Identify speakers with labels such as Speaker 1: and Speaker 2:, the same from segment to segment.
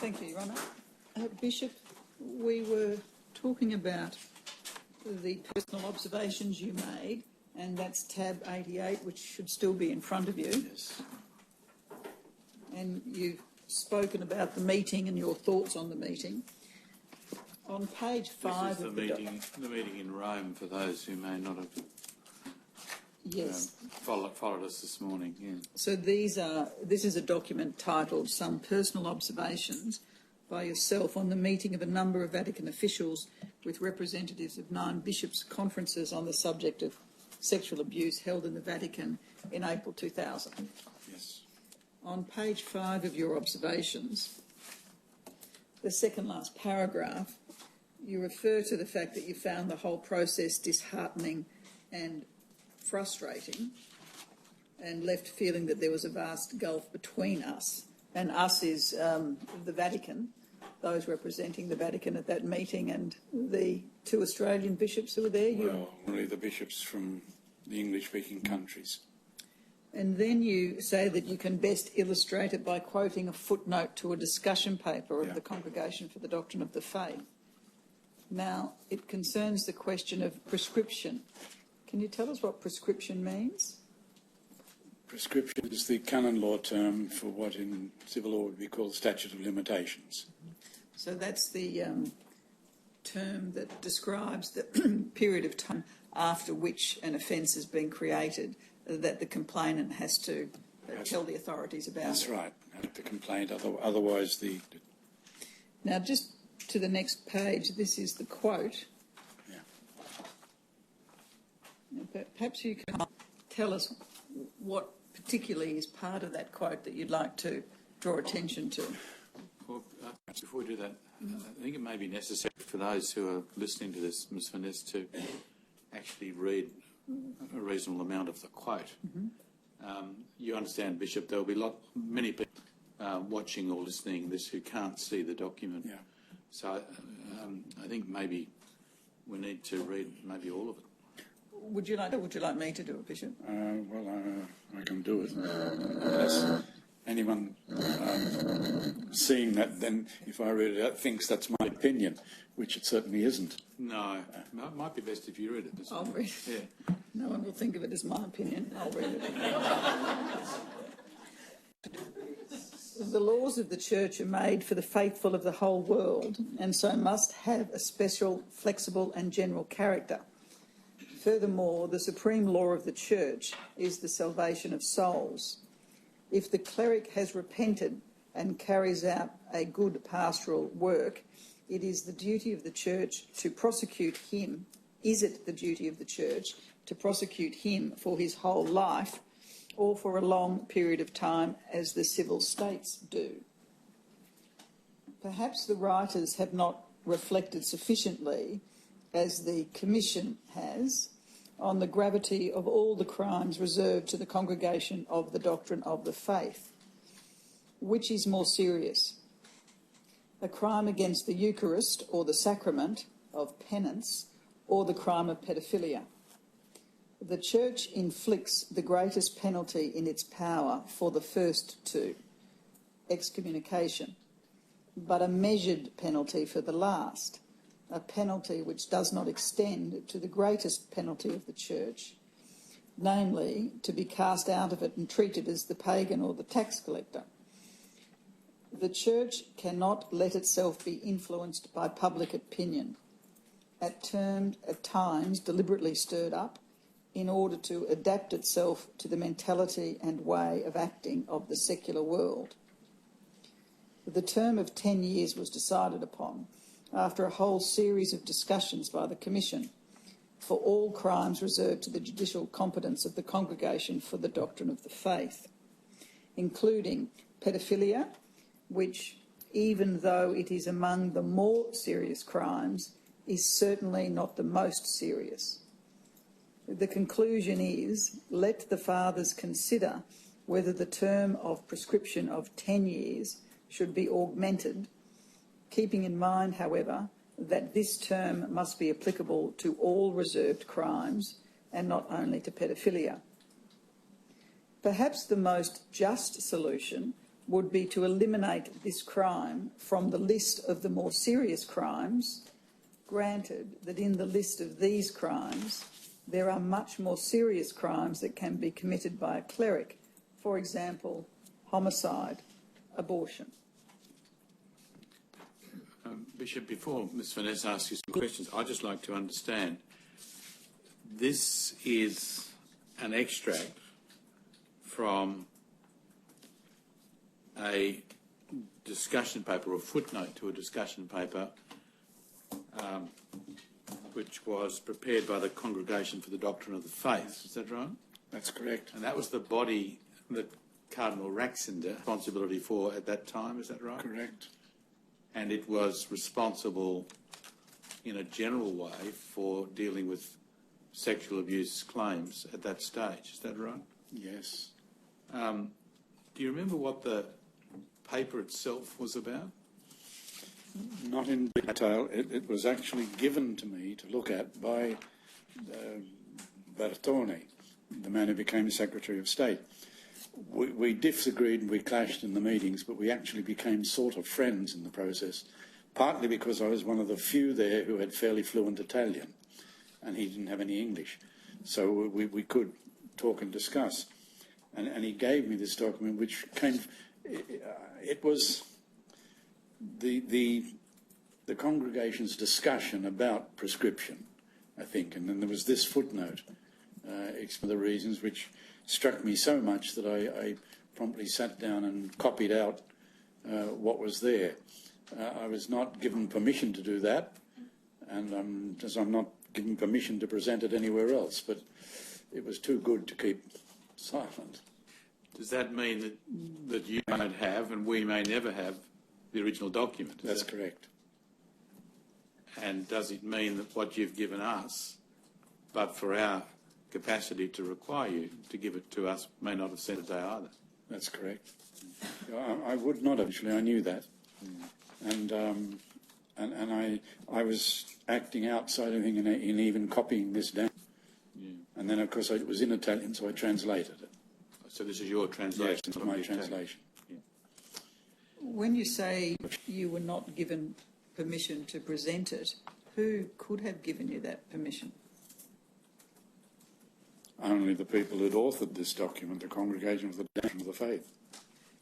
Speaker 1: Thank you, Your Honour. Bishop, we were talking about the personal observations you made, and that's tab 88, which should still be in front of you.
Speaker 2: Yes.
Speaker 1: And you've spoken about the meeting and your thoughts on the meeting. On page 5
Speaker 2: this is
Speaker 1: of
Speaker 2: the meeting in Rome, for those who may not have followed us this morning. Yeah.
Speaker 1: So this is a document titled Some Personal Observations by yourself on the meeting of a number of Vatican officials with representatives of 9 bishops' conferences on the subject of sexual abuse held in the Vatican in April 2000.
Speaker 2: Yes.
Speaker 1: On page 5 of your observations, the second last paragraph, you refer to the fact that you found the whole process disheartening and frustrating and left feeling that there was a vast gulf between us. And us is the Vatican, those representing the Vatican at that meeting, and the 2 Australian bishops who were there.
Speaker 2: Well, only the bishops from the English-speaking countries.
Speaker 1: And then you say that you can best illustrate it by quoting a footnote to a discussion paper of the Congregation for the Doctrine of the Faith. Now, it concerns the question of prescription. Can you tell us what prescription means?
Speaker 2: Prescription is the canon law term for what in civil law would be called statute of limitations.
Speaker 1: So that's the term that describes the period of time after which an offence has been created that the complainant has to tell the authorities about.
Speaker 2: That's right, the complaint, otherwise the...
Speaker 1: Now, just to the next page, this is the quote.
Speaker 2: Yeah.
Speaker 1: Perhaps you can tell us what particularly is part of that quote that you'd like to draw attention to.
Speaker 2: Well, before we do that, I think it may be necessary for those who are listening to this, Ms. Vaness, to actually read a reasonable amount of the quote. Mm-hmm. You understand, Bishop, there will be many people watching or listening to this who can't see the document. Yeah. So I think maybe we need to read maybe all of it.
Speaker 1: Would you like me to do it, Bishop?
Speaker 2: I can do it. Unless anyone seeing that, then if I read it out, thinks that's my opinion, which it certainly isn't. No, it might be best if you read it.
Speaker 1: I'll read it.
Speaker 2: Yeah.
Speaker 1: No one will think of it as my opinion. I'll read it. The laws of the Church are made for the faithful of the whole world, and so must have a special, flexible and general character. Furthermore, the supreme law of the Church is the salvation of souls. If the cleric has repented and carries out a good pastoral work, it is the duty of the Church to prosecute him. Is it the duty of the Church to prosecute him for his whole life or for a long period of time, as the civil states do? Perhaps the writers have not reflected sufficiently, as the Commission has, on the gravity of all the crimes reserved to the Congregation of the Doctrine of the Faith. Which is more serious? A crime against the Eucharist or the sacrament of penance, or the crime of pedophilia? The Church inflicts the greatest penalty in its power for the first 2, excommunication, but a measured penalty for the last, a penalty which does not extend to the greatest penalty of the Church, namely to be cast out of it and treated as the pagan or the tax collector. The Church cannot let itself be influenced by public opinion, at times deliberately stirred up, in order to adapt itself to the mentality and way of acting of the secular world. The term of 10 years was decided upon after a whole series of discussions by the Commission for all crimes reserved to the judicial competence of the Congregation for the Doctrine of the Faith, including pedophilia, which, even though it is among the more serious crimes, is certainly not the most serious. The conclusion is, let the Fathers consider whether the term of prescription of 10 years should be augmented, keeping in mind, however, that this term must be applicable to all reserved crimes and not only to pedophilia. Perhaps the most just solution would be to eliminate this crime from the list of the more serious crimes, granted that in the list of these crimes there are much more serious crimes that can be committed by a cleric, for example, homicide, abortion.
Speaker 2: Bishop, before Ms Vanessa asks you some questions, I'd just like to understand, this is an extract from a discussion paper, or a footnote to a discussion paper, which was prepared by the Congregation for the Doctrine of the Faith. Is that right?
Speaker 3: That's correct.
Speaker 2: And that was the body that Cardinal Ratzinger had responsibility for at that time, is that right?
Speaker 3: Correct.
Speaker 2: And it was responsible in a general way for dealing with sexual abuse claims at that stage, is that right?
Speaker 3: Yes.
Speaker 2: Do you remember what the paper itself was about?
Speaker 3: Not in detail. It was actually given to me to look at by Bertone, the man who became Secretary of State. We disagreed and we clashed in the meetings, but we actually became sort of friends in the process, partly because I was one of the few there who had fairly fluent Italian, and he didn't have any English. So we could talk and discuss. And he gave me this document, which came... It was the congregation's discussion about prescription, I think, and then there was this footnote, for the reasons which struck me so much that I promptly sat down and copied out what was there. I was not given permission to do that, and as I'm not given permission to present it anywhere else, but it was too good to keep silent.
Speaker 2: Does that mean that you don't have, and we may never have, the original document?
Speaker 3: That's correct.
Speaker 2: And does it mean that what you've given us, but for our capacity to require you to give it to us, may not have sent it there either?
Speaker 3: That's correct. I would not actually. I knew that, and I was acting outside anything in even copying this down. Yeah. And then, of course, it was in Italian, so I translated it.
Speaker 2: So this is your translation?
Speaker 3: Yes, it's my translation.
Speaker 2: Yeah.
Speaker 1: When you say you were not given permission to present it, who could have given you that permission?
Speaker 3: Only the people who'd authored this document, the Congregation for the Doctrine of the Faith.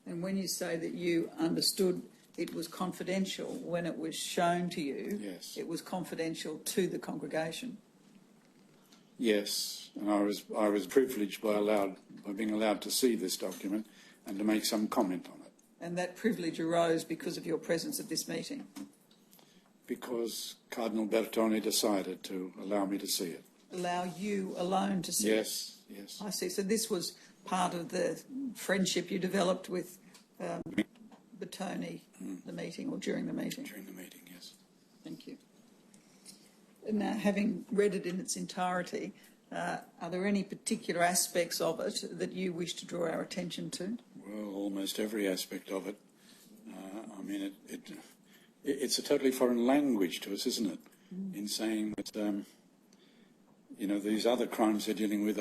Speaker 1: And when you say that you understood it was confidential when it was shown to you,
Speaker 3: yes,
Speaker 1: it was confidential to the congregation?
Speaker 3: Yes, and I was privileged by being allowed to see this document and to make some comment on it.
Speaker 1: And that privilege arose because of your presence at this meeting?
Speaker 3: Because Cardinal Bertone decided to allow me to see it.
Speaker 1: Allow you alone to see it?
Speaker 3: Yes, yes.
Speaker 1: I see. So this was part of the friendship you developed with Bertone, the meeting, or during the meeting?
Speaker 3: During the meeting, yes.
Speaker 1: Thank you. Now, having read it in its entirety, are there any particular aspects of it that you wish to draw our attention to?
Speaker 3: Well, almost every aspect of it. I mean, it's a totally foreign language to us, isn't it? In saying that, you know, these other crimes they're dealing with,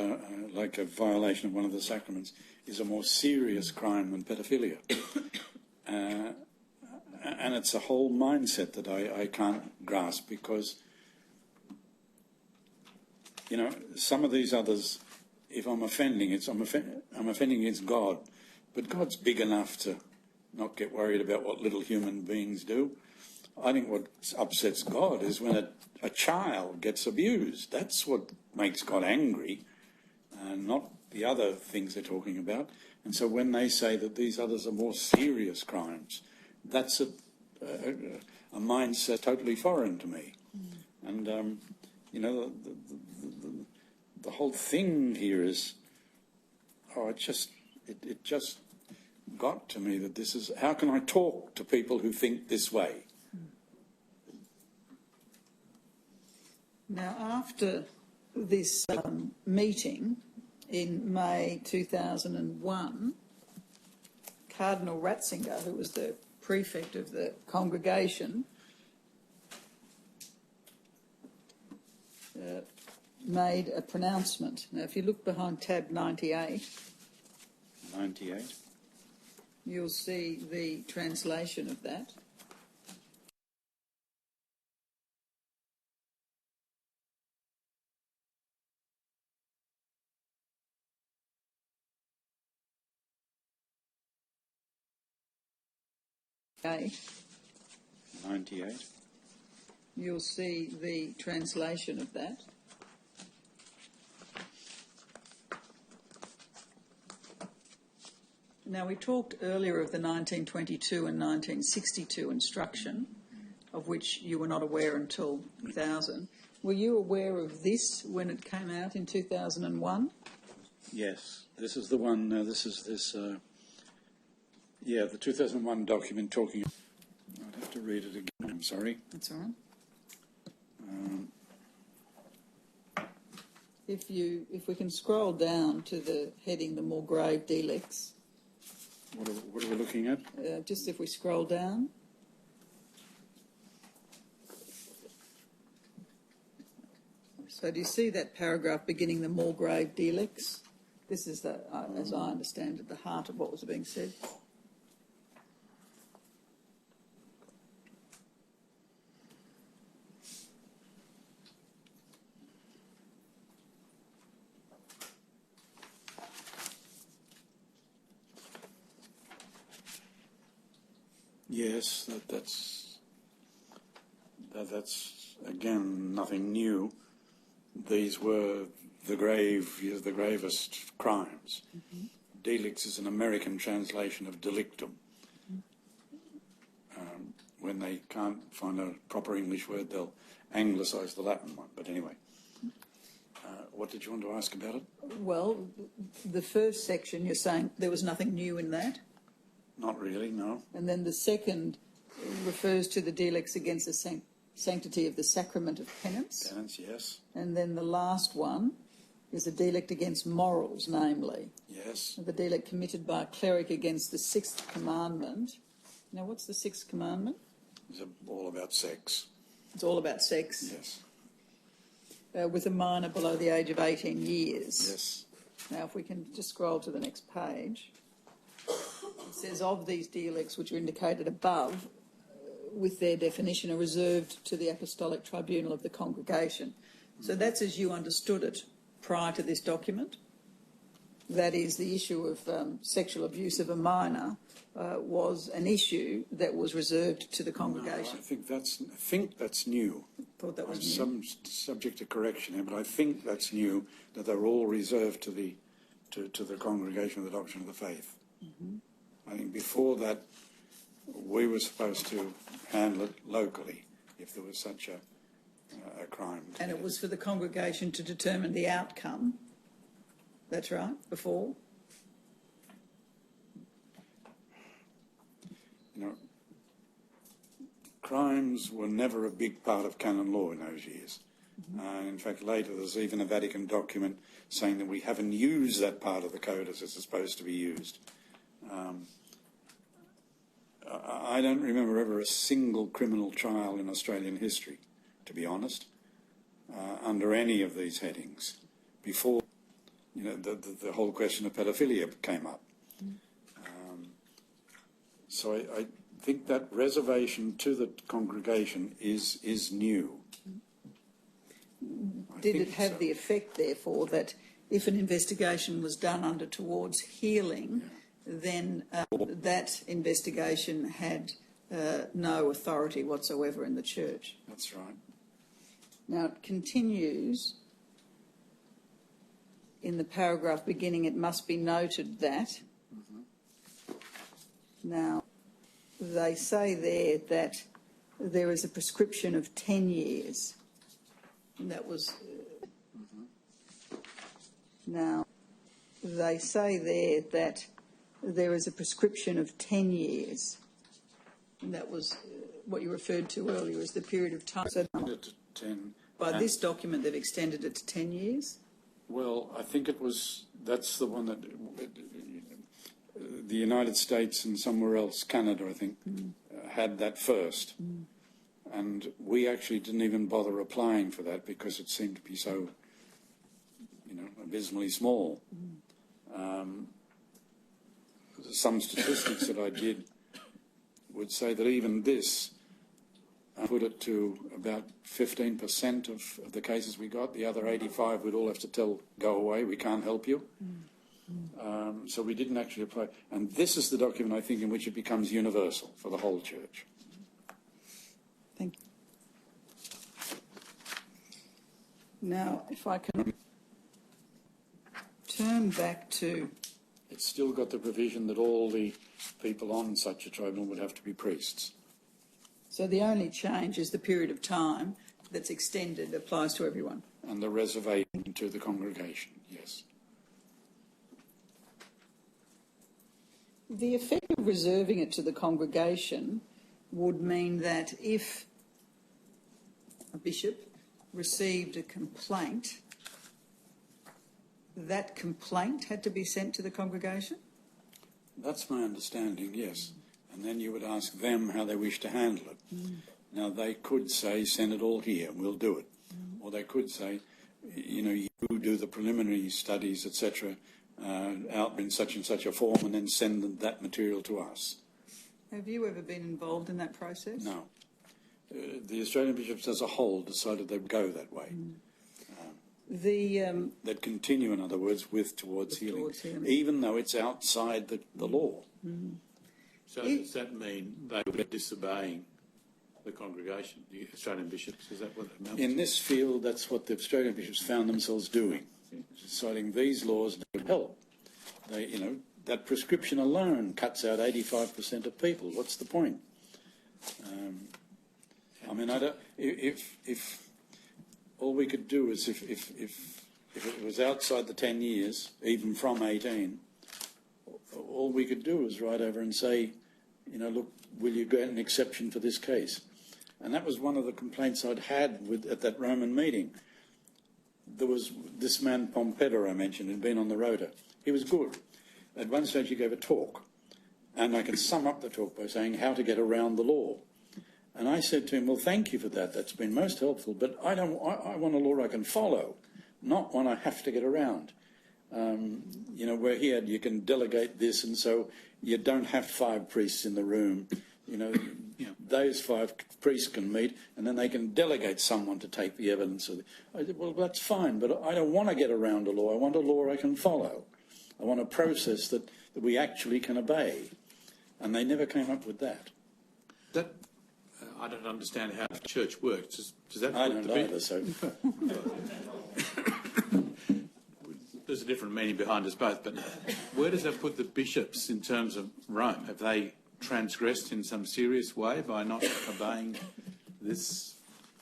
Speaker 3: like a violation of one of the sacraments, is a more serious crime than pedophilia. And it's a whole mindset that I can't grasp, because, you know, some of these others, if I'm offending, I'm offending against God. But God's big enough to not get worried about what little human beings do. I think what upsets God is when a child gets abused. That's what makes God angry, not the other things they're talking about. And so when they say that these others are more serious crimes, that's a mindset totally foreign to me. And, you know, the whole thing here is, it just got to me that this is, how can I talk to people who think this way?
Speaker 1: Now, after this meeting in May 2001, Cardinal Ratzinger, who was the prefect of the congregation, made a pronouncement. Now, if you look behind tab 98...
Speaker 3: 98?
Speaker 1: You'll see the translation of that. Okay.
Speaker 3: 98.
Speaker 1: You'll see the translation of that. Now, we talked earlier of the 1922 and 1962 instruction, of which you were not aware until 2000. Were you aware of this when it came out in 2001?
Speaker 3: Yes, this is the one. The 2001 document talking. I'd have to read it again. I'm sorry.
Speaker 1: That's all right. If we can scroll down to the heading, the more grave delicts.
Speaker 3: What are we looking at?
Speaker 1: Just if we scroll down. So do you see that paragraph beginning the more grave delicts? This is, as I understand it, the heart of what was being said.
Speaker 3: Yes, that's again nothing new. These were the gravest crimes. Mm-hmm. Delicts is an American translation of delictum. Mm-hmm. When they can't find a proper English word, they'll anglicise the Latin one. But anyway, what did you want to ask about it?
Speaker 1: Well, the first section, you're saying there was nothing new in that?
Speaker 3: Not really, no.
Speaker 1: And then the second refers to the delicts against the sanctity of the sacrament of penance.
Speaker 3: Penance, yes.
Speaker 1: And then the last one is a delict against morals, namely.
Speaker 3: Yes.
Speaker 1: The delict committed by a cleric against the sixth commandment. Now, what's the sixth commandment?
Speaker 3: It's all about sex.
Speaker 1: It's all about sex.
Speaker 3: Yes.
Speaker 1: With a minor below the age of 18 years.
Speaker 3: Yes.
Speaker 1: Now, if we can just scroll to the next page. It says, of these delicts which are indicated above, with their definition, are reserved to the Apostolic Tribunal of the Congregation. So that's as you understood it prior to this document. That is, the issue of sexual abuse of a minor was an issue that was reserved to the congregation.
Speaker 3: No, I think that's new.
Speaker 1: Thought that was new.
Speaker 3: Some subject to correction here, but I think that's new, that they're all reserved to the Congregation of the Doctrine of the Faith. Mm-hmm. I think before that, we were supposed to handle it locally if there was such a crime.
Speaker 1: And it was for the congregation to determine the outcome. That's right, before.
Speaker 3: You know, crimes were never a big part of canon law in those years. Mm-hmm. In fact, later there's even a Vatican document saying that we haven't used that part of the code as it's supposed to be used. I don't remember ever a single criminal trial in Australian history, to be honest, under any of these headings, before the whole question of pedophilia came up. So I think that reservation to the congregation is new.
Speaker 1: Did it have the effect, therefore, that if an investigation was done under towards healing, then that investigation had no authority whatsoever in the church?
Speaker 3: That's right.
Speaker 1: Now, it continues in the paragraph beginning, it must be noted that. Mm-hmm. Now, they say there that there is a prescription of 10 years. And that was... Now, they say there that there is a prescription of 10 years. And that was what you referred to earlier as the period of time. So by this document, they've extended it to 10 years?
Speaker 3: Well, I think that's the one that the United States and somewhere else, Canada, I think, had that first. Mm. And we actually didn't even bother applying for that because it seemed to be so, abysmally small. Mm. some statistics that I did would say that even this, I put it to about 15% of the cases we got. The other 85 we'd all have to go away, we can't help you. So we didn't actually apply. And this is the document, I think, in which it becomes universal for the whole church.
Speaker 1: Thank you. Now, if I can turn back to...
Speaker 3: It's still got the provision that all the people on such a tribunal would have to be priests.
Speaker 1: So the only change is the period of time that's extended applies to everyone.
Speaker 3: And the reservation to the congregation, yes.
Speaker 1: The effect of reserving it to the congregation would mean that if a bishop received a complaint, that complaint had to be sent to the congregation?
Speaker 3: That's my understanding, yes. And then you would ask them how they wish to handle it. Now, they could say, send it all here, we'll do it. Or they could say, you know, you do the preliminary studies, etc., out in such and such a form, and then send that material to us.
Speaker 1: Have you ever been involved in that process?
Speaker 3: No. The Australian bishops as a whole decided they'd go that way. They'd continue, in other words, towards healing, even though it's outside the law.
Speaker 2: So does that mean they were disobeying the congregation, the Australian bishops? Is that what it amounts to?
Speaker 3: In this field, that's what the Australian bishops found themselves doing, deciding these laws don't help. They, you know, that prescription alone cuts out 85% of people. What's the point? I mean, if all we could do is if it was outside the 10 years, even from 18, all we could do was write over and say, you know, look, will you grant an exception for this case? And that was one of the complaints I'd had at that Roman meeting. There was this man Pompedor I mentioned, who'd been on the rota. He was good. At one stage he gave a talk, and I can sum up the talk by saying how to get around the law. And I said to him, well, thank you for that. That's been most helpful, but I want a law I can follow, not one I have to get around. You know, where here you can delegate this, and so you don't have 5 priests in the room. You know, those 5 priests can meet, and then they can delegate someone to take the evidence. I said, well, that's fine, but I don't want to get around a law. I want a law I can follow. I want a process that we actually can obey. And they never came up with that.
Speaker 2: I don't understand how the church works. Does that?
Speaker 3: I don't either, so...
Speaker 2: There's a different meaning behind us both, but where does that put the bishops in terms of Rome? Have they transgressed in some serious way by not obeying this?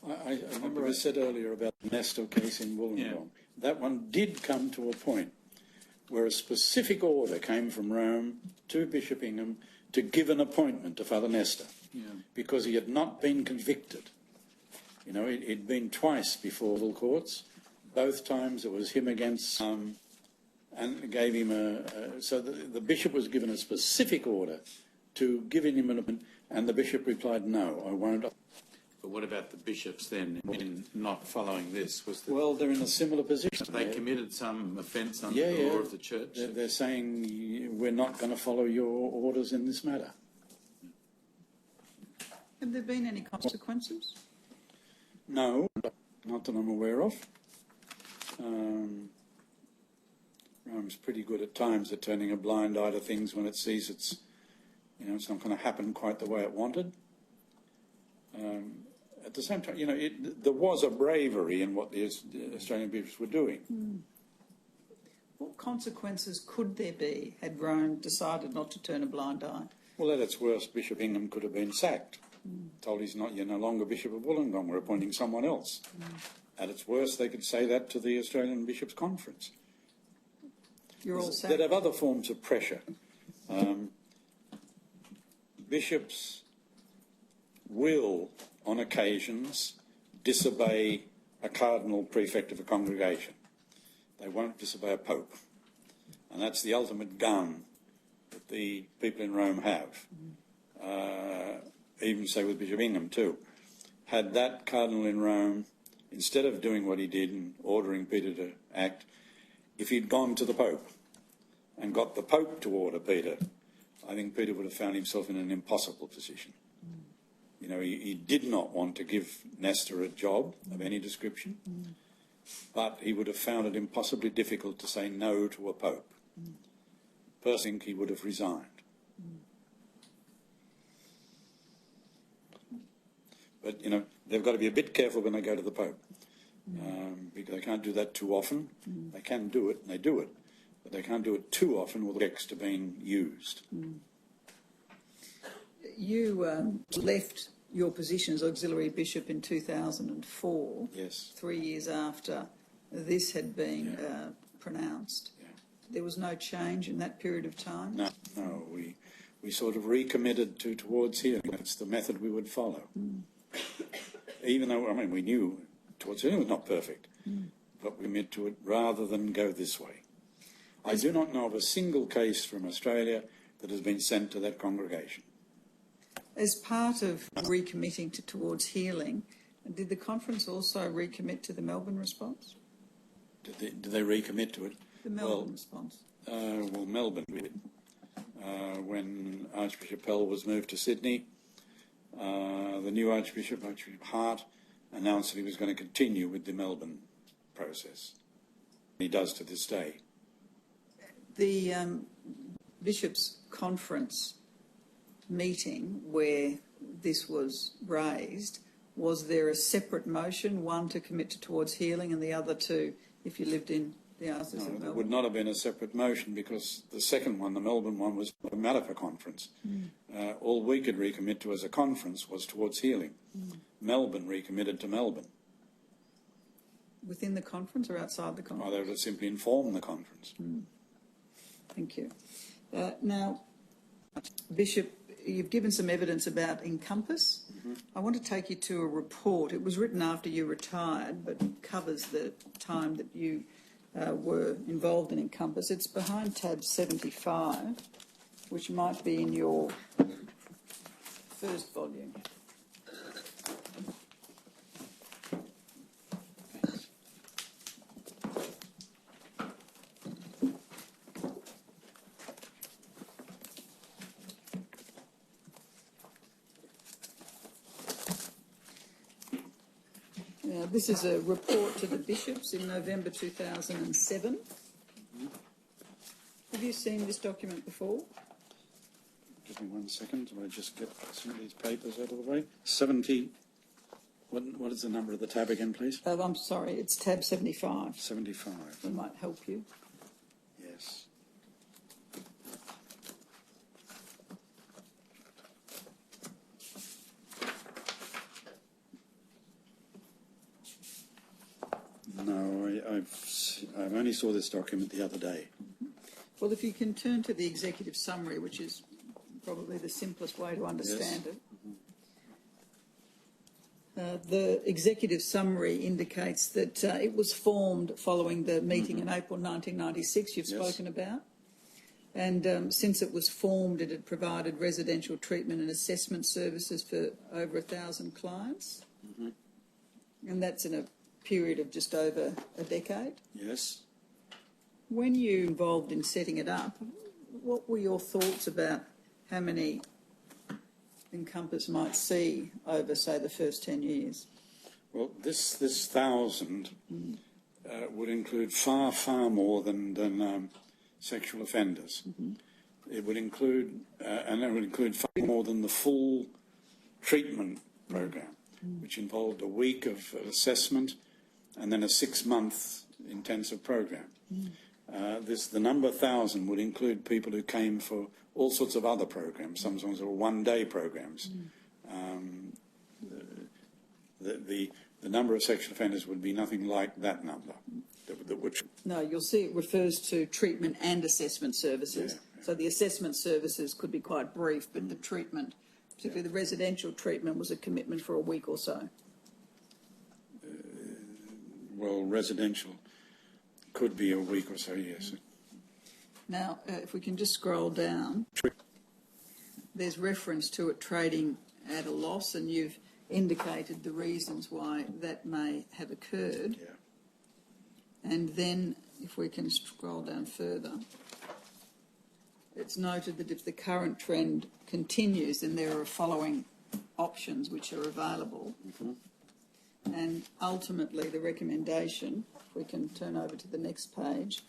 Speaker 3: I remember I said earlier about the Nestor case in Wollongong. Yeah. That one did come to a point where a specific order came from Rome to Bishop Ingham to give an appointment to Father Nestor, because he had not been convicted. You know, he'd been twice before the courts. Both times it was him against and gave him so the bishop was given a specific order to give him an appointment, and the bishop replied, no, I won't.
Speaker 2: But what about the bishops then in not following this?
Speaker 3: Well, they're in a similar position.
Speaker 2: They committed some offence under the law of the church?
Speaker 3: They're saying, we're not going to follow your orders in this matter.
Speaker 1: Have there been any consequences?
Speaker 3: No, not that I'm aware of. Rome's pretty good at times at turning a blind eye to things when it sees it's not going to happen quite the way it wanted. At the same time, you know, there was a bravery in what the Australian bishops were doing.
Speaker 1: What consequences could there be had Rome decided not to turn a blind eye?
Speaker 3: Well, at its worst, Bishop Ingham could have been sacked. Told you're no longer Bishop of Wollongong, we're appointing someone else. At its worst, they could say that to the Australian Bishops' Conference.
Speaker 1: You're all sacked.
Speaker 3: They'd have other forms of pressure. Bishops will, on occasions, disobey a cardinal prefect of a congregation. They won't disobey a pope. And that's the ultimate gun that the people in Rome have. Even say with Bishop Ingham too. Had that cardinal in Rome, instead of doing what he did and ordering Peter to act, if he'd gone to the Pope and got the Pope to order Peter I think Peter would have found himself in an impossible position. You know, he did not want to give Nestor a job of any description, but he would have found it impossibly difficult to say no to a pope. First thing, he would have resigned. But, you know, they've got to be a bit careful when they go to the Pope, because they can't do that too often. They can do it, and they do it, but they can't do it too often or the text are being used.
Speaker 1: You left your position as auxiliary bishop in 2004,
Speaker 3: Yes.
Speaker 1: 3 years after this had been pronounced.
Speaker 3: Yeah.
Speaker 1: There was no change in that period of time?
Speaker 3: No, we sort of recommitted towards healing. That's the method we would follow. Even though, I mean, we knew towards healing was not perfect, but we committed to it rather than go this way. I do not know of a single case from Australia that has been sent to that congregation.
Speaker 1: As part of recommitting towards healing, did the conference also recommit to the Melbourne response?
Speaker 3: Did they recommit to it?
Speaker 1: The Melbourne response.
Speaker 3: Well, Melbourne did. When Archbishop Pell was moved to Sydney, the new Archbishop Hart, announced that he was going to continue with the Melbourne process. He does to this day.
Speaker 1: The Bishops' Conference meeting where this was raised, was there a separate motion, one to commit towards healing and the other to, if you lived in the Archdiocese of Melbourne?
Speaker 3: There would not have been a separate motion because the second one, the Melbourne one, was a matter for conference. All we could recommit to as a conference was towards healing. Melbourne recommitted to Melbourne.
Speaker 1: Within the conference or outside the conference?
Speaker 3: Oh, they would have simply informed the conference.
Speaker 1: Thank you. Now, Bishop, you've given some evidence about Encompass. I want to take you to a report. It was written after you retired, but covers the time that you were involved in Encompass. It's behind tab 75, which might be in your first volume. This is a report to the bishops in November 2007. Have you seen this document before?
Speaker 3: Give me 1 second. I'll just get some of these papers out of the way. 70. What is the number of the tab again, please?
Speaker 1: I'm sorry, it's tab 75.
Speaker 3: 75.
Speaker 1: That might help you.
Speaker 3: Yes. No, I only saw this document the other day.
Speaker 1: Well, if you can turn to the executive summary, which is probably the simplest way to understand it. The executive summary indicates that it was formed following the meeting in April 1996 you've spoken about. And since it was formed, it had provided residential treatment and assessment services for over 1,000 clients. And that's in a period of just over a decade.
Speaker 3: Yes.
Speaker 1: When you were involved in setting it up, what were your thoughts about how many Encompass might see over, say, the first 10 years?
Speaker 3: Well, this 1,000 would include far more than sexual offenders. It would include, and it would include far more than the full treatment program, which involved a week of assessment and then a 6-month intensive program. The number 1,000 would include people who came for all sorts of other programs. Sometimes they were one-day programs. The number of sexual offenders would be nothing like that number.
Speaker 1: No, you'll see it refers to treatment and assessment services.
Speaker 3: Yeah.
Speaker 1: So the assessment services could be quite brief, but the treatment, particularly the residential treatment, was a commitment for a week or so.
Speaker 3: Well, residential could be a week or so, yes.
Speaker 1: Now, if we can just scroll down, there's reference to it trading at a loss, and you've indicated the reasons why that may have occurred.
Speaker 3: Yeah.
Speaker 1: And then, if we can scroll down further, it's noted that if the current trend continues, then there are following options which are available. And ultimately the recommendation, if we can turn over to the next page,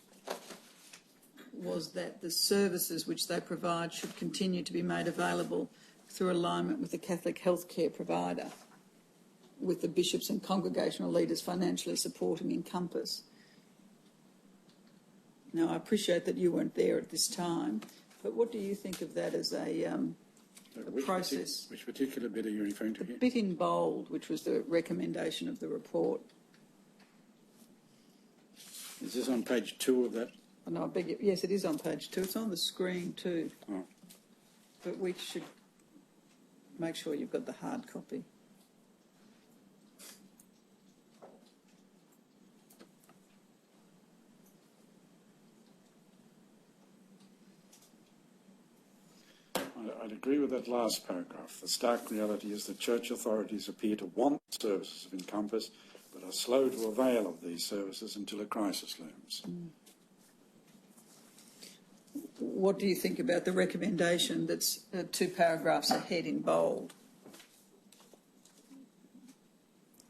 Speaker 1: was that the services which they provide should continue to be made available through alignment with the Catholic healthcare provider, with the bishops and congregational leaders financially supporting Encompass. Now, I appreciate that you weren't there at this time, but what do you think of that as a process?
Speaker 3: Which particular bit are you referring to here?
Speaker 1: The bit in bold, which was the recommendation of the report.
Speaker 3: Is this on page 2 of that?
Speaker 1: Oh, no, I beg you. Yes, it is on page 2. It's on the screen too.
Speaker 3: Oh.
Speaker 1: But we should make sure you've got the hard copy.
Speaker 3: I'd agree with that last paragraph. The stark reality is that church authorities appear to want the services of Encompass, but are slow to avail of these services until a crisis looms.
Speaker 1: What do you think about the recommendation that's 2 paragraphs ahead in bold?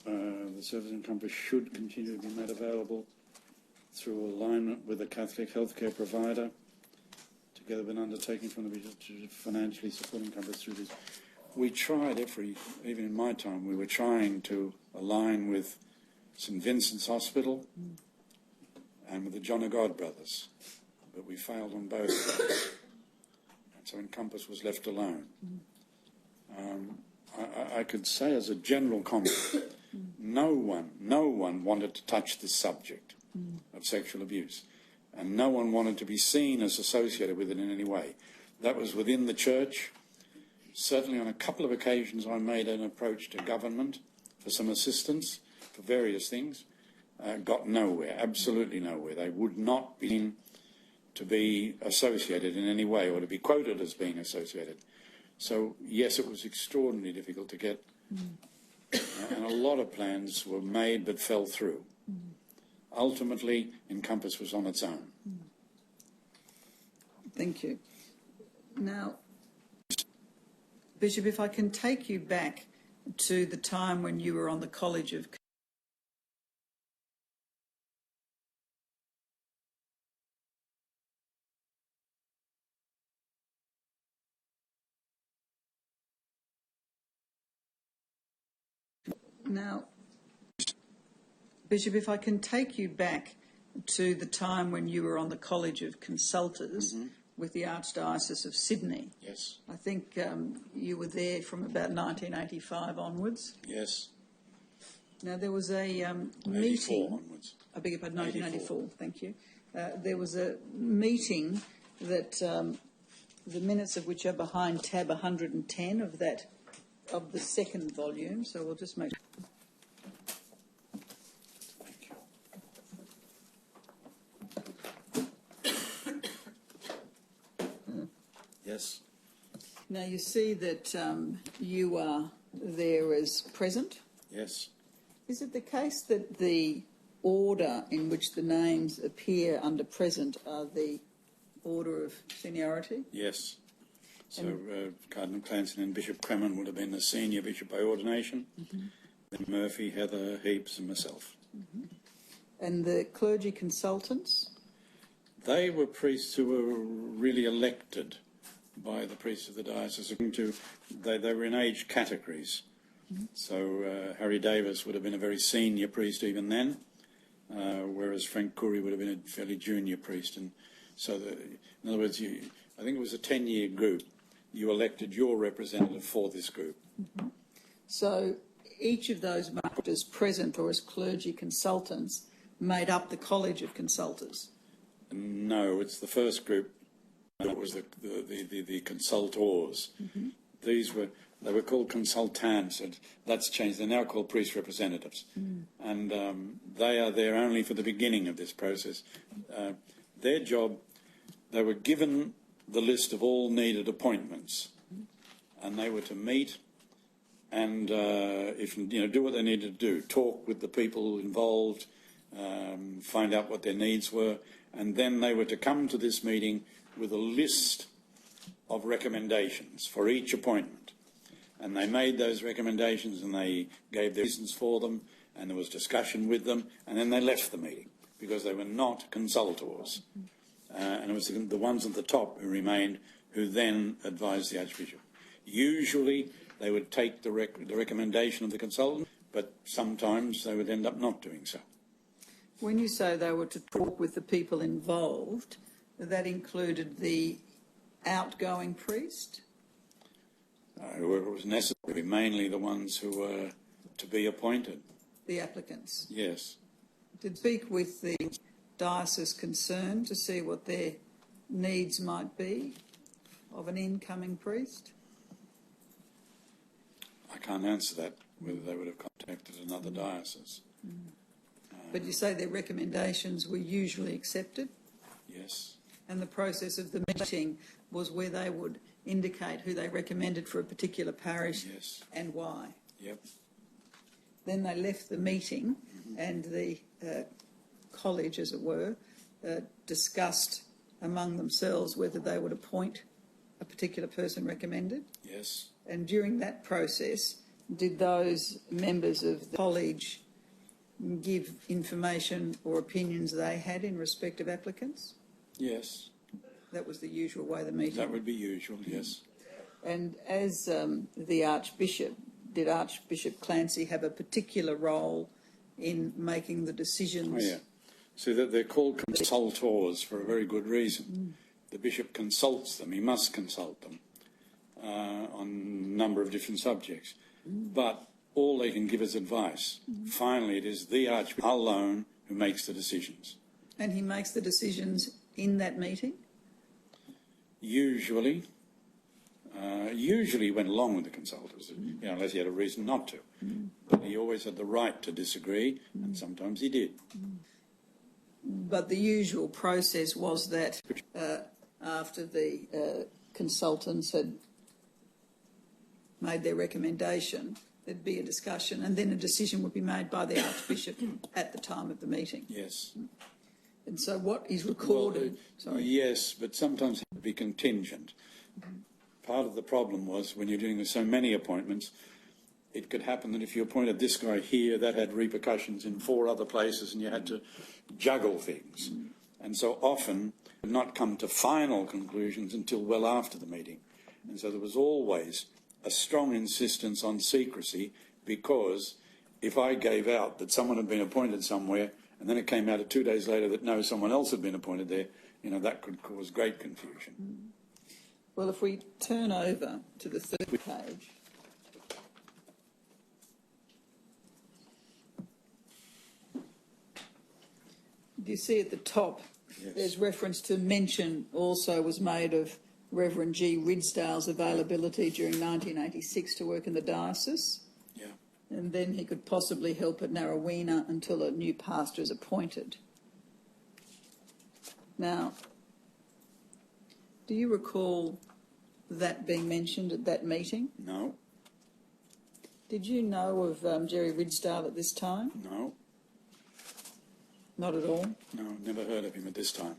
Speaker 3: The service of Encompass should continue to be made available through alignment with the Catholic healthcare provider, together with an undertaking from the Bishop to financially support Encompass through this. We tried even in my time, we were trying to align with St Vincent's Hospital and with the John of God brothers, but we failed on both of those. And so Encompass was left alone. I could say as a general comment, no one wanted to touch this subject of sexual abuse. And no one wanted to be seen as associated with it in any way. That was within the church. Certainly on a couple of occasions I made an approach to government for some assistance for various things. Got nowhere, absolutely nowhere. They would not be seen to be associated in any way or to be quoted as being associated. So, yes, it was extraordinarily difficult to get. And a lot of plans were made but fell through. Ultimately, Encompass was on its own.
Speaker 1: Thank you. Now, Bishop, if I can take you back to the time when you were on the College of Now, Bishop, if I can take you back to the time when you were on the College of Consultors with the Archdiocese of Sydney.
Speaker 3: Yes.
Speaker 1: I think you were there from about 1985 onwards.
Speaker 3: Yes.
Speaker 1: Now, there was a meeting... onwards. I beg your pardon, 1984, thank you. There was a meeting that the minutes of which are behind tab 110 of the second volume, so we'll just make...
Speaker 3: Yes.
Speaker 1: Now, you see that you are there as present.
Speaker 3: Yes.
Speaker 1: Is it the case that the order in which the names appear under present are the order of seniority?
Speaker 3: Yes. So Cardinal Clancy and Bishop Cremon would have been the senior bishop by ordination, then Murphy, Heather, Heaps and myself.
Speaker 1: And the clergy consultants?
Speaker 3: They were priests who were really elected by the priests of the diocese. They were in age categories. So Harry Davis would have been a very senior priest even then, whereas Frank Curry would have been a fairly junior priest. And so, in other words, I think it was a 10-year group. You elected your representative for this group.
Speaker 1: So each of those marked as present or as clergy consultants made up the College of Consultors?
Speaker 3: No, it's the first group. It was the consultors. They were called consultants, and that's changed. They're now called priest representatives, and they are there only for the beginning of this process. Their job, they were given the list of all needed appointments, and they were to meet and do what they needed to do, talk with the people involved, find out what their needs were, and then they were to come to this meeting with a list of recommendations for each appointment. And they made those recommendations and they gave their reasons for them, and there was discussion with them, and then they left the meeting because they were not consultors. And it was the ones at the top who remained who then advised the Archbishop. Usually they would take the recommendation of the consultant, but sometimes they would end up not doing so.
Speaker 1: When you say they were to talk with the people involved, that included the outgoing priest?
Speaker 3: Whoever was necessary, mainly the ones who were to be appointed.
Speaker 1: The applicants?
Speaker 3: Yes.
Speaker 1: Did speak with the diocese concerned to see what their needs might be of an incoming priest?
Speaker 3: I can't answer that, whether they would have contacted another diocese.
Speaker 1: But you say their recommendations were usually accepted?
Speaker 3: Yes.
Speaker 1: And the process of the meeting was where they would indicate who they recommended for a particular parish.
Speaker 3: Yes.
Speaker 1: And why?
Speaker 3: Yep.
Speaker 1: Then they left the meeting and the college, as it were, discussed among themselves whether they would appoint a particular person recommended.
Speaker 3: Yes.
Speaker 1: And during that process, did those members of the college give information or opinions they had in respect of applicants?
Speaker 3: Yes.
Speaker 1: That was the usual way the meeting.
Speaker 3: That would be usual, yes.
Speaker 1: And as the Archbishop, did Archbishop Clancy have a particular role in making the decisions?
Speaker 3: Oh, yeah. So that they're called consultors for a very good reason. The bishop consults them. He must consult them on a number of different subjects. But all they can give is advice. Finally, it is the Archbishop alone who makes the decisions.
Speaker 1: And he makes the decisions in that meeting?
Speaker 3: Usually. Usually he went along with the consultants, unless he had a reason not to. But he always had the right to disagree, and sometimes he did.
Speaker 1: But the usual process was that after the consultants had made their recommendation, there'd be a discussion and then a decision would be made by the Archbishop at the time of the meeting.
Speaker 3: Yes.
Speaker 1: And so what is recorded...
Speaker 3: Yes, but sometimes it would be contingent. Part of the problem was when you're doing so many appointments, it could happen that if you appointed this guy here, that had repercussions in 4 other places and you had to juggle things. And so often would not come to final conclusions until well after the meeting. And so there was always a strong insistence on secrecy, because if I gave out that someone had been appointed somewhere and then it came out 2 days later that no, someone else had been appointed there, that could cause great confusion.
Speaker 1: Well, if we turn over to the 3rd page, do you see at the top,
Speaker 3: yes,
Speaker 1: there's reference to mention also was made of Reverend G. Ridsdale's availability during 1986 to work in the diocese?
Speaker 3: Yeah.
Speaker 1: And then he could possibly help at Narrowena until a new pastor is appointed. Now, do you recall that being mentioned at that meeting?
Speaker 3: No.
Speaker 1: Did you know of Jerry Ridsdale at this time?
Speaker 3: No.
Speaker 1: Not at all?
Speaker 3: No, never heard of him at this time.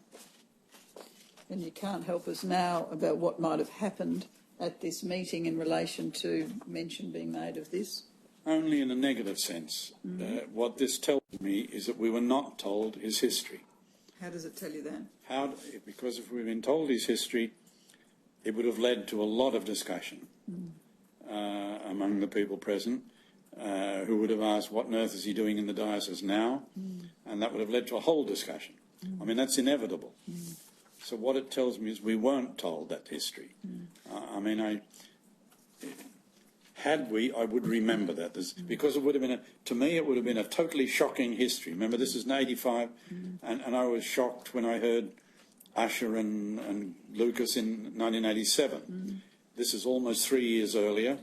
Speaker 1: And you can't help us now about what might have happened at this meeting in relation to mention being made of this?
Speaker 3: Only in a negative sense. What this tells me is that we were not told his history.
Speaker 1: How does it tell you that?
Speaker 3: Because if we'd been told his history, it would have led to a lot of discussion among the people present, who would have asked, what on earth is he doing in the diocese now? And that would have led to a whole discussion. I mean, that's inevitable. So what it tells me is we weren't told that history. Had we, I would remember that. Because it would have been, to me, it would have been a totally shocking history. Remember, this is in 85, and I was shocked when I heard Usher and Lucas in 1987. This is almost 3 years earlier,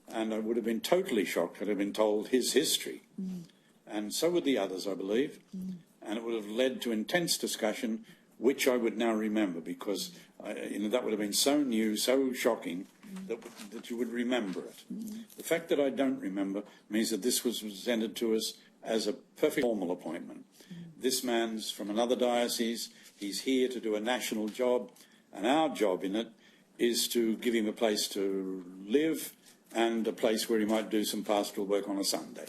Speaker 3: and I would have been totally shocked had I been told his history. And so would the others, I believe. And it would have led to intense discussion, which I would now remember, because that would have been so new, so shocking, that you would remember it. The fact that I don't remember means that this was presented to us as a perfect formal appointment. This man's from another diocese. He's here to do a national job, and our job in it is to give him a place to live and a place where he might do some pastoral work on a Sunday.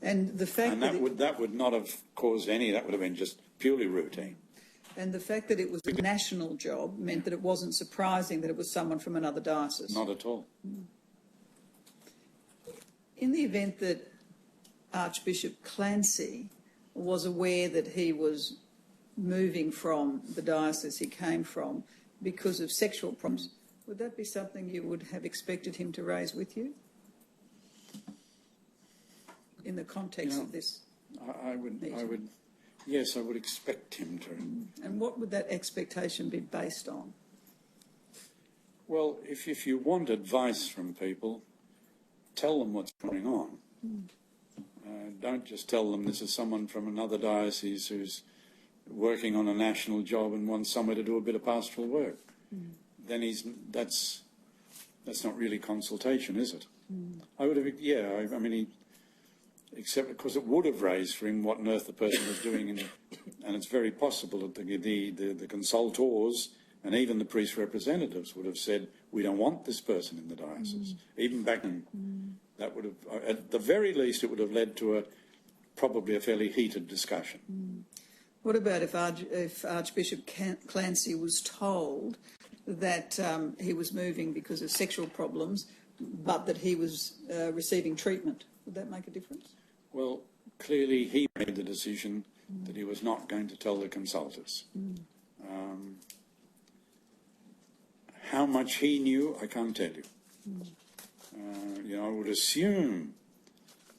Speaker 1: And the fact
Speaker 3: that would not have caused any, that would have been just purely routine.
Speaker 1: And the fact that it was a national job meant that it wasn't surprising that it was someone from another diocese.
Speaker 3: Not at all.
Speaker 1: In the event that Archbishop Clancy was aware that he was moving from the diocese he came from because of sexual problems, would that be something you would have expected him to raise with you in the context of this?
Speaker 3: I would, yes, I would expect him to.
Speaker 1: And what would that expectation be based on?
Speaker 3: Well, if you want advice from people, tell them what's going on. Don't just tell them this is someone from another diocese who's working on a national job and wants somewhere to do a bit of pastoral work. Then that's not really consultation, is it? I would have, I mean, except because it would have raised for him what on earth the person was doing, and it's very possible that the consultors and even the priest representatives would have said, we don't want this person in the diocese. Even back then, that would have, at the very least, it would have led to probably a fairly heated discussion.
Speaker 1: What about if Archbishop Clancy was told that he was moving because of sexual problems, but that he was receiving treatment? Would that make a difference?
Speaker 3: Well, clearly he made the decision that he was not going to tell the consultors. How much he knew, I can't tell you. I would assume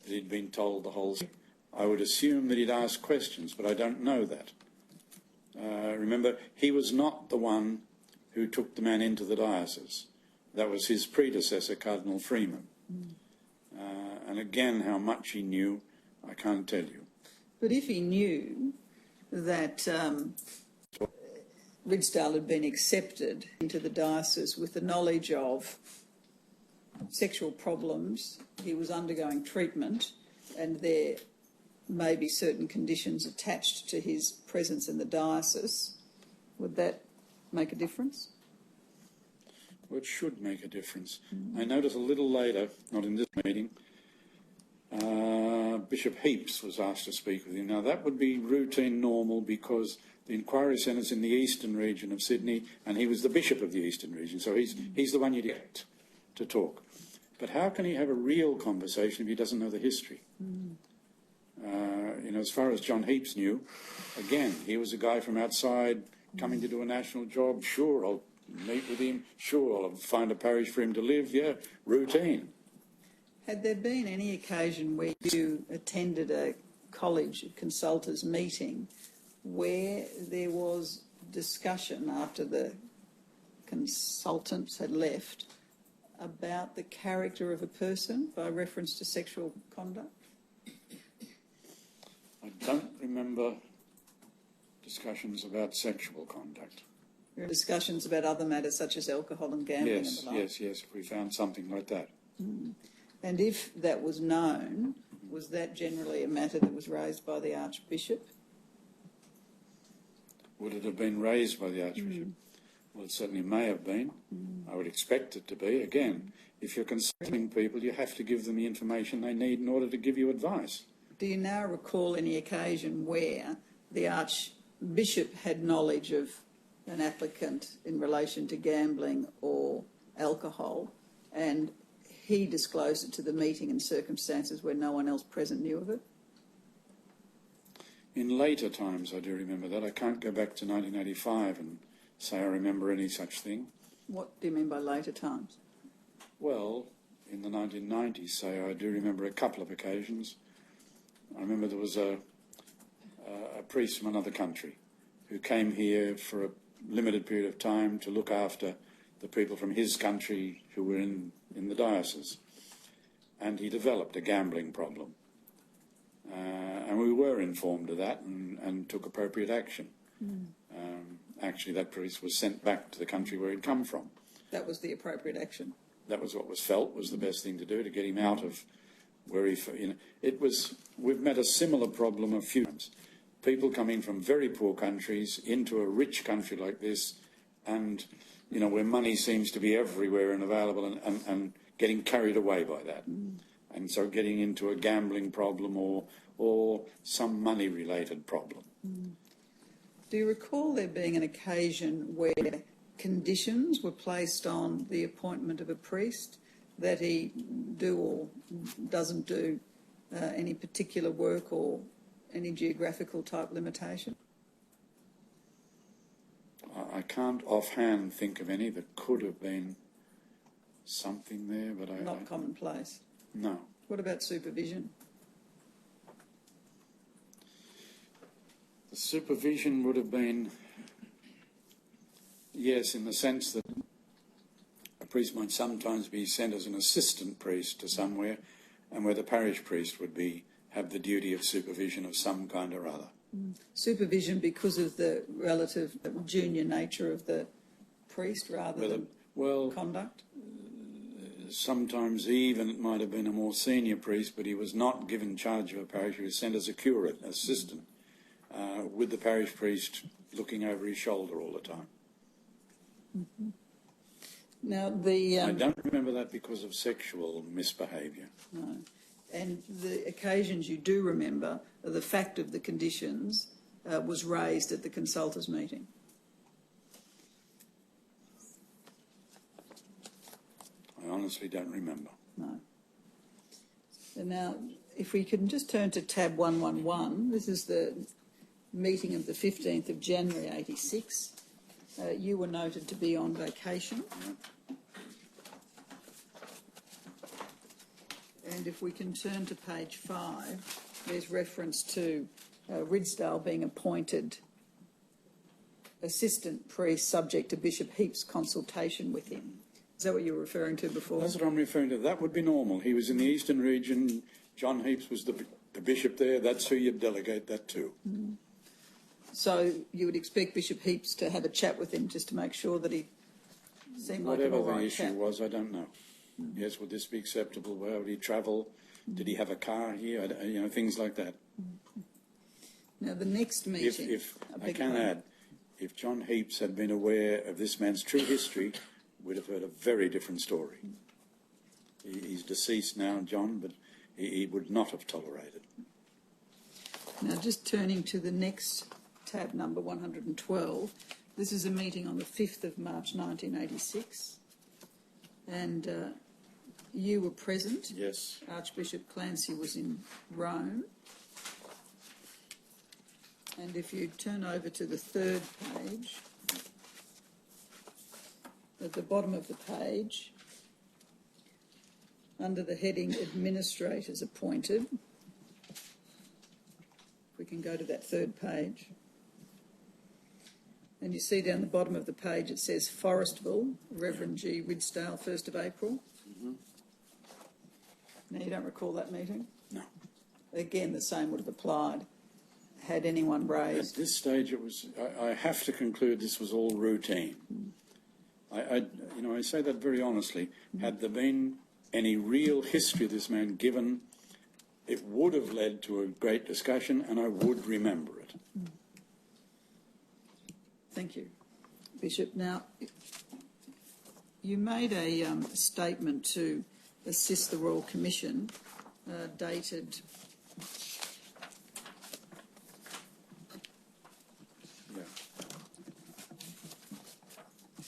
Speaker 3: that he'd been told the whole thing. I would assume that he'd asked questions, but I don't know that. Remember, he was not the one who took the man into the diocese. That was his predecessor, Cardinal Freeman. And again, how much he knew, I can't tell you.
Speaker 1: But if he knew that Ridsdale had been accepted into the diocese with the knowledge of sexual problems, he was undergoing treatment, and there may be certain conditions attached to his presence in the diocese, would that make a difference?
Speaker 3: Well, it should make a difference. I noticed a little later, not in this meeting, Bishop Heaps was asked to speak with him. Now, that would be routine, normal, because the inquiry centre's in the eastern region of Sydney, and he was the bishop of the eastern region, so he's the one you'd get to talk. But how can he have a real conversation if he doesn't know the history? As far as John Heaps knew, again, he was a guy from outside coming to do a national job. Sure, I'll meet with him. Sure, I'll find a parish for him to live. Yeah, routine.
Speaker 1: Had there been any occasion where you attended a college consultors meeting where there was discussion after the consultants had left about the character of a person by reference to sexual conduct?
Speaker 3: I don't remember discussions about sexual conduct.
Speaker 1: There are discussions about other matters such as alcohol and gambling and the like.
Speaker 3: Yes, if we found something like that.
Speaker 1: And if that was known, was that generally a matter that was raised by the Archbishop?
Speaker 3: Would it have been raised by the Archbishop? Well, it certainly may have been. I would expect it to be. Again, if you're consulting people, you have to give them the information they need in order to give you advice.
Speaker 1: Do you now recall any occasion where the Archbishop had knowledge of an applicant in relation to gambling or alcohol, and he disclosed it to the meeting in circumstances where no one else present knew of it?
Speaker 3: In later times, I do remember that. I can't go back to 1985 and say I remember any such thing.
Speaker 1: What do you mean by later times?
Speaker 3: Well, in the 1990s, say, I do remember a couple of occasions. I remember there was a priest from another country who came here for a limited period of time to look after the people from his country who were in the diocese. And he developed a gambling problem. And we were informed of that and took appropriate action. Actually, that priest was sent back to the country where he'd come from.
Speaker 1: That was the appropriate action?
Speaker 3: That was what was felt was the best thing to do, to get him out of where he... We've met a similar problem a few times. People coming from very poor countries into a rich country like this, and you know, where money seems to be everywhere and available, and getting carried away by that. And so getting into a gambling problem or some money-related problem.
Speaker 1: Do you recall there being an occasion where conditions were placed on the appointment of a priest, that he do or doesn't do any particular work or any geographical type limitation?
Speaker 3: I can't offhand think of any. There could have been something there, but
Speaker 1: Not commonplace.
Speaker 3: No.
Speaker 1: What about supervision?
Speaker 3: The supervision would have been, yes, in the sense that a priest might sometimes be sent as an assistant priest to somewhere, and where the parish priest would have the duty of supervision of some kind or other.
Speaker 1: Supervision because of the relative junior nature of the priest rather than conduct?
Speaker 3: Sometimes even it might have been a more senior priest, but he was not given charge of a parish. He was sent as a curate, assistant, with the parish priest looking over his shoulder all the time.
Speaker 1: Mm-hmm. Now,
Speaker 3: I don't remember that because of sexual misbehaviour.
Speaker 1: No. And the occasions you do remember, the fact of the conditions was raised at the consultors' meeting.
Speaker 3: I honestly don't remember.
Speaker 1: No. And now, if we can just turn to tab 111, this is the meeting of the 15th of January 86. You were noted to be on vacation.
Speaker 3: Yeah.
Speaker 1: And if we can turn to page 5, there's reference to Ridsdale being appointed assistant priest subject to Bishop Heap's consultation with him. Is that what you were referring to before?
Speaker 3: That's what I'm referring to. That would be normal. He was in the Eastern region. John Heaps was the bishop there. That's who you'd delegate that to.
Speaker 1: Mm. So you would expect Bishop Heaps to have a chat with him just to make sure that he seemed like an all right chap?
Speaker 3: Whatever the issue was, I don't know. Yes, would this be acceptable? Where would he travel? Did he have a car here? You know, things like that.
Speaker 1: Now, the next meeting...
Speaker 3: If I can add, if John Heaps had been aware of this man's true history, we'd have heard a very different story. He's deceased now, John, but he would not have tolerated.
Speaker 1: Now, just turning to the next tab, number 112, this is a meeting on the 5th of March 1986, and you were present.
Speaker 3: Yes.
Speaker 1: Archbishop Clancy was in Rome. And if you turn over to the 3rd page, at the bottom of the page, under the heading Administrators Appointed, if we can go to that 3rd page, and you see down the bottom of the page it says Forestville, Reverend G. Ridsdale, 1st of April. Mm-hmm. Now, you don't recall that meeting?
Speaker 3: No.
Speaker 1: Again, the same would have applied. Had anyone raised...
Speaker 3: At this stage, it was. I have to conclude this was all routine. I say that very honestly. Had there been any real history of this man given, it would have led to a great discussion, and I would remember it.
Speaker 1: Thank you, Bishop. Now, you made a statement to assist the Royal Commission, dated...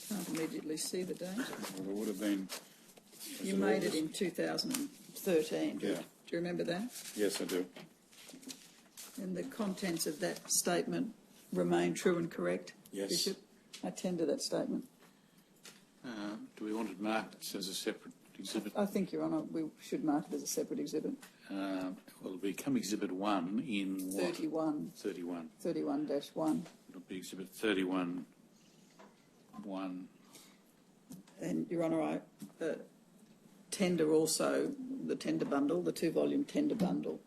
Speaker 1: Can't immediately see the date.
Speaker 3: Well, it would have been...
Speaker 1: You made it in 2013.
Speaker 3: Yeah.
Speaker 1: Do you remember that?
Speaker 3: Yes, I do.
Speaker 1: And the contents of that statement remain true and correct,
Speaker 3: Yes.
Speaker 1: Bishop? I tender that statement.
Speaker 2: Do we want it marked as a separate exhibit?
Speaker 1: I think, Your Honour, we should mark it as a separate exhibit.
Speaker 2: Well, it'll become Exhibit 1 in what?
Speaker 1: 31.
Speaker 2: 31.
Speaker 1: 31-1.
Speaker 2: It'll be Exhibit 31. 1.
Speaker 1: And, Your Honour, I tender also the tender bundle, the 2-volume tender bundle,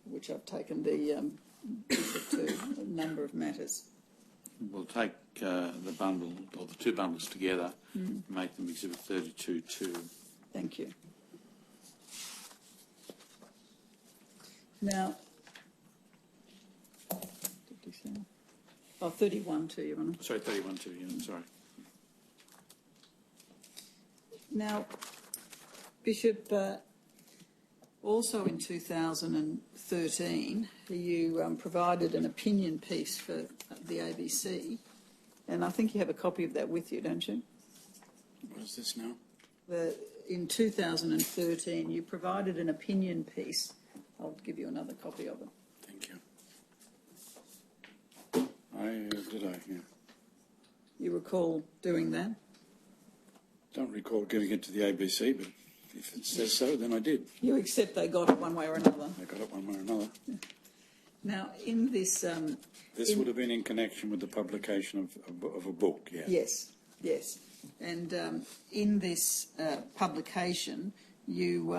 Speaker 1: which I've taken the Bishop to a number of matters.
Speaker 2: We'll take the bundle, or the 2 bundles together, and make them Exhibit 32-2.
Speaker 1: Thank you. Now, 31-2, Your Honour.
Speaker 2: Sorry, 31-2, yeah, sorry.
Speaker 1: Now, Bishop, also in 2013, you provided an opinion piece for the ABC, and I think you have a copy of that with you, don't you?
Speaker 3: What is this now?
Speaker 1: In 2013, you provided an opinion piece. I'll give you another copy of it.
Speaker 3: Thank you. Yeah.
Speaker 1: You recall doing that?
Speaker 3: Don't recall giving it to the ABC, but if it says so, then I did.
Speaker 1: You accept they got it one way or another?
Speaker 3: They got it one way or another.
Speaker 1: Yeah. Now, in this...
Speaker 3: this would have been in connection with the publication of a book, yeah.
Speaker 1: Yes, yes. And in this publication, you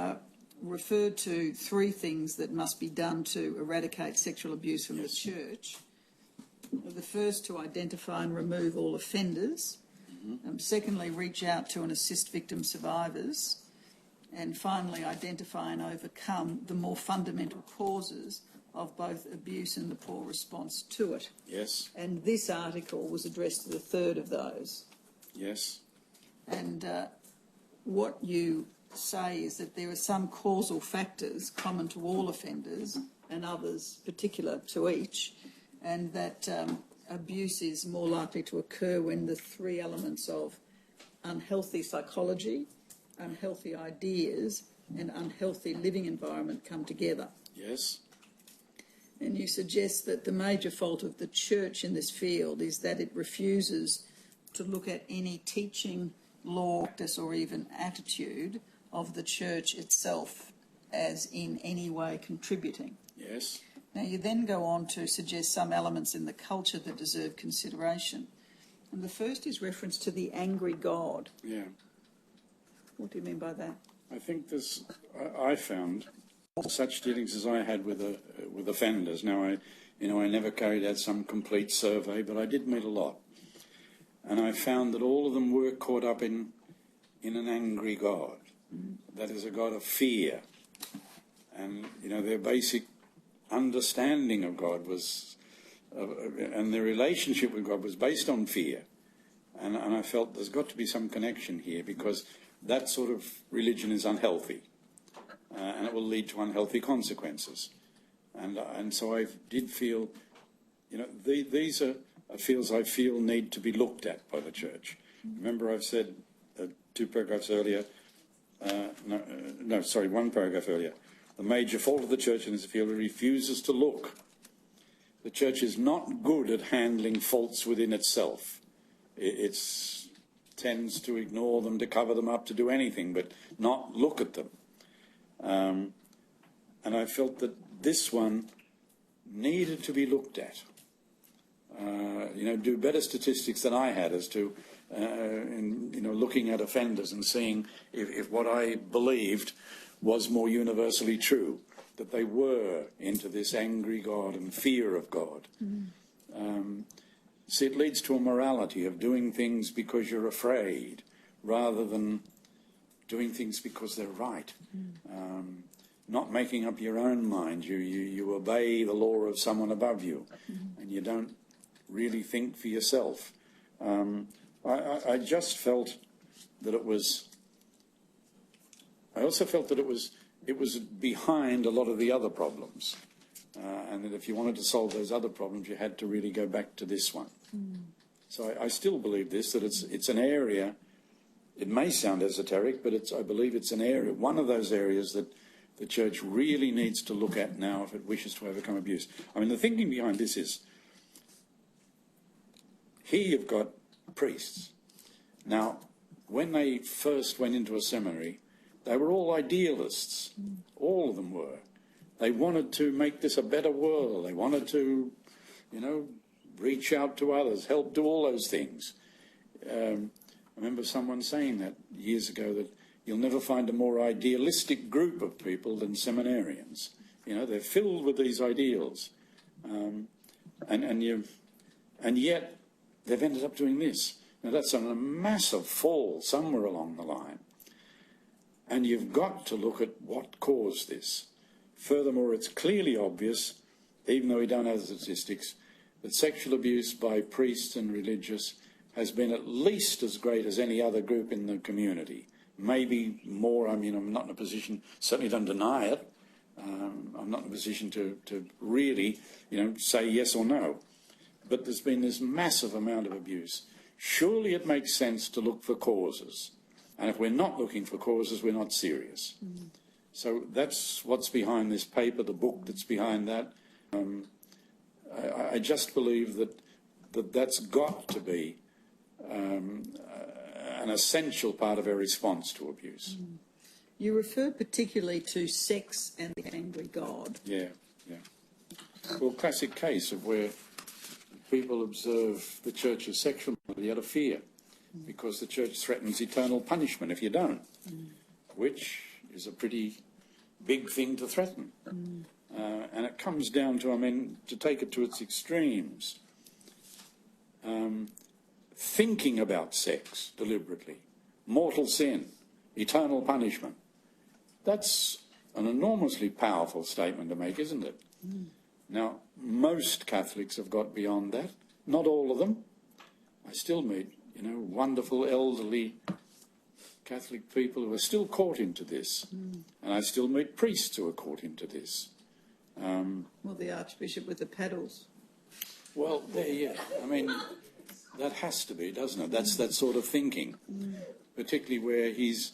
Speaker 1: referred to 3 things that must be done to eradicate sexual abuse from the church. The first, to identify and remove all offenders. Secondly, reach out to and assist victim survivors. And finally, identify and overcome the more fundamental causes of both abuse and the poor response to it.
Speaker 3: Yes.
Speaker 1: And this article was addressed to the third of those.
Speaker 3: Yes.
Speaker 1: And what you say is that there are some causal factors common to all offenders and others particular to each, and that abuse is more likely to occur when the 3 elements of unhealthy psychology, unhealthy ideas and unhealthy living environment come together.
Speaker 3: Yes.
Speaker 1: And you suggest that the major fault of the church in this field is that it refuses to look at any teaching, law, practice or even attitude of the church itself as in any way contributing.
Speaker 3: Yes.
Speaker 1: Now, you then go on to suggest some elements in the culture that deserve consideration. And the first is reference to the angry God.
Speaker 3: Yeah.
Speaker 1: What do you mean by that?
Speaker 3: I think this, I found such dealings as I had with offenders. Now, I never carried out some complete survey, but I did meet a lot. And I found that all of them were caught up in an angry God. That is a God of fear. And, their basic understanding of God was, and their relationship with God was based on fear. And I felt there's got to be some connection here, because that sort of religion is unhealthy. And it will lead to unhealthy consequences. And so I did feel, these are fields I feel need to be looked at by the church. Remember, I've said 2 paragraphs earlier, one paragraph earlier, the major fault of the church in this field refuses to look. The church is not good at handling faults within itself. It tends to ignore them, to cover them up, to do anything, but not look at them. And I felt that this one needed to be looked at. Do better statistics than I had as to, looking at offenders and seeing if what I believed was more universally true, that they were into this angry God and fear of God. See, it leads to a morality of doing things because you're afraid rather than doing things because they're right. Not making up your own mind. You obey the law of someone above you, and you don't really think for yourself. I just felt that it was... I also felt that it was behind a lot of the other problems, and that if you wanted to solve those other problems, you had to really go back to this one. So I still believe this, that it's an area. It may sound esoteric, but I believe it's an area, one of those areas that the church really needs to look at now if it wishes to overcome abuse. I mean, the thinking behind this is, here you've got priests. Now, when they first went into a seminary, they were all idealists. All of them were. They wanted to make this a better world. They wanted to, reach out to others, help do all those things. I remember someone saying that years ago, that you'll never find a more idealistic group of people than seminarians. They're filled with these ideals. And yet they've ended up doing this. Now, that's a massive fall somewhere along the line. And you've got to look at what caused this. Furthermore, it's clearly obvious, even though we don't have the statistics, that sexual abuse by priests and religious has been at least as great as any other group in the community. maybe more. I mean, I'm not in a position, certainly don't deny it. I'm not in a position to really, say yes or no. But there's been this massive amount of abuse. Surely it makes sense to look for causes. And if we're not looking for causes, we're not serious. Mm. So that's what's behind this paper, the book that's behind that. I just believe that's got to be an essential part of our response to abuse. Mm.
Speaker 1: You refer particularly to sex and the angry God.
Speaker 3: Yeah. Well, classic case of where people observe the church's sexual morality out of fear, because the church threatens eternal punishment if you don't, which is a pretty big thing to threaten. And it comes down to, to take it to its extremes, thinking about sex deliberately, mortal sin, eternal punishment. That's an enormously powerful statement to make, isn't it? Now, most Catholics have got beyond that. Not all of them. I still meet, wonderful elderly Catholic people who are still caught into this. And I still meet priests who are caught into this.
Speaker 1: Well, the Archbishop with the paddles.
Speaker 3: Well, that has to be, doesn't it? That's that sort of thinking, particularly where he's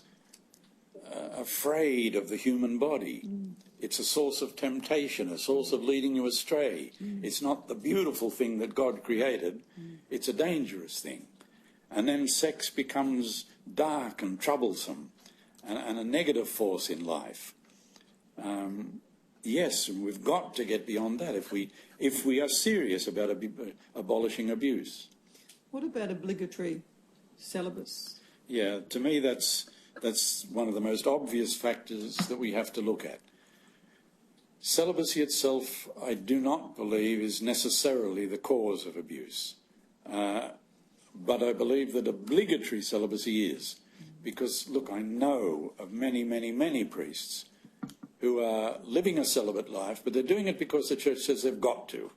Speaker 3: afraid of the human body. It's a source of temptation, a source of leading you astray. It's not the beautiful thing that God created. It's a dangerous thing. And then sex becomes dark and troublesome and a negative force in life. Yes, and we've got to get beyond that if we are serious about abolishing abuse.
Speaker 1: What about obligatory celibacy?
Speaker 3: Yeah, to me that's one of the most obvious factors that we have to look at. Celibacy itself, I do not believe, is necessarily the cause of abuse. But I believe that obligatory celibacy is. Because, look, I know of many, many, many priests who are living a celibate life, but they're doing it because the church says they've got to.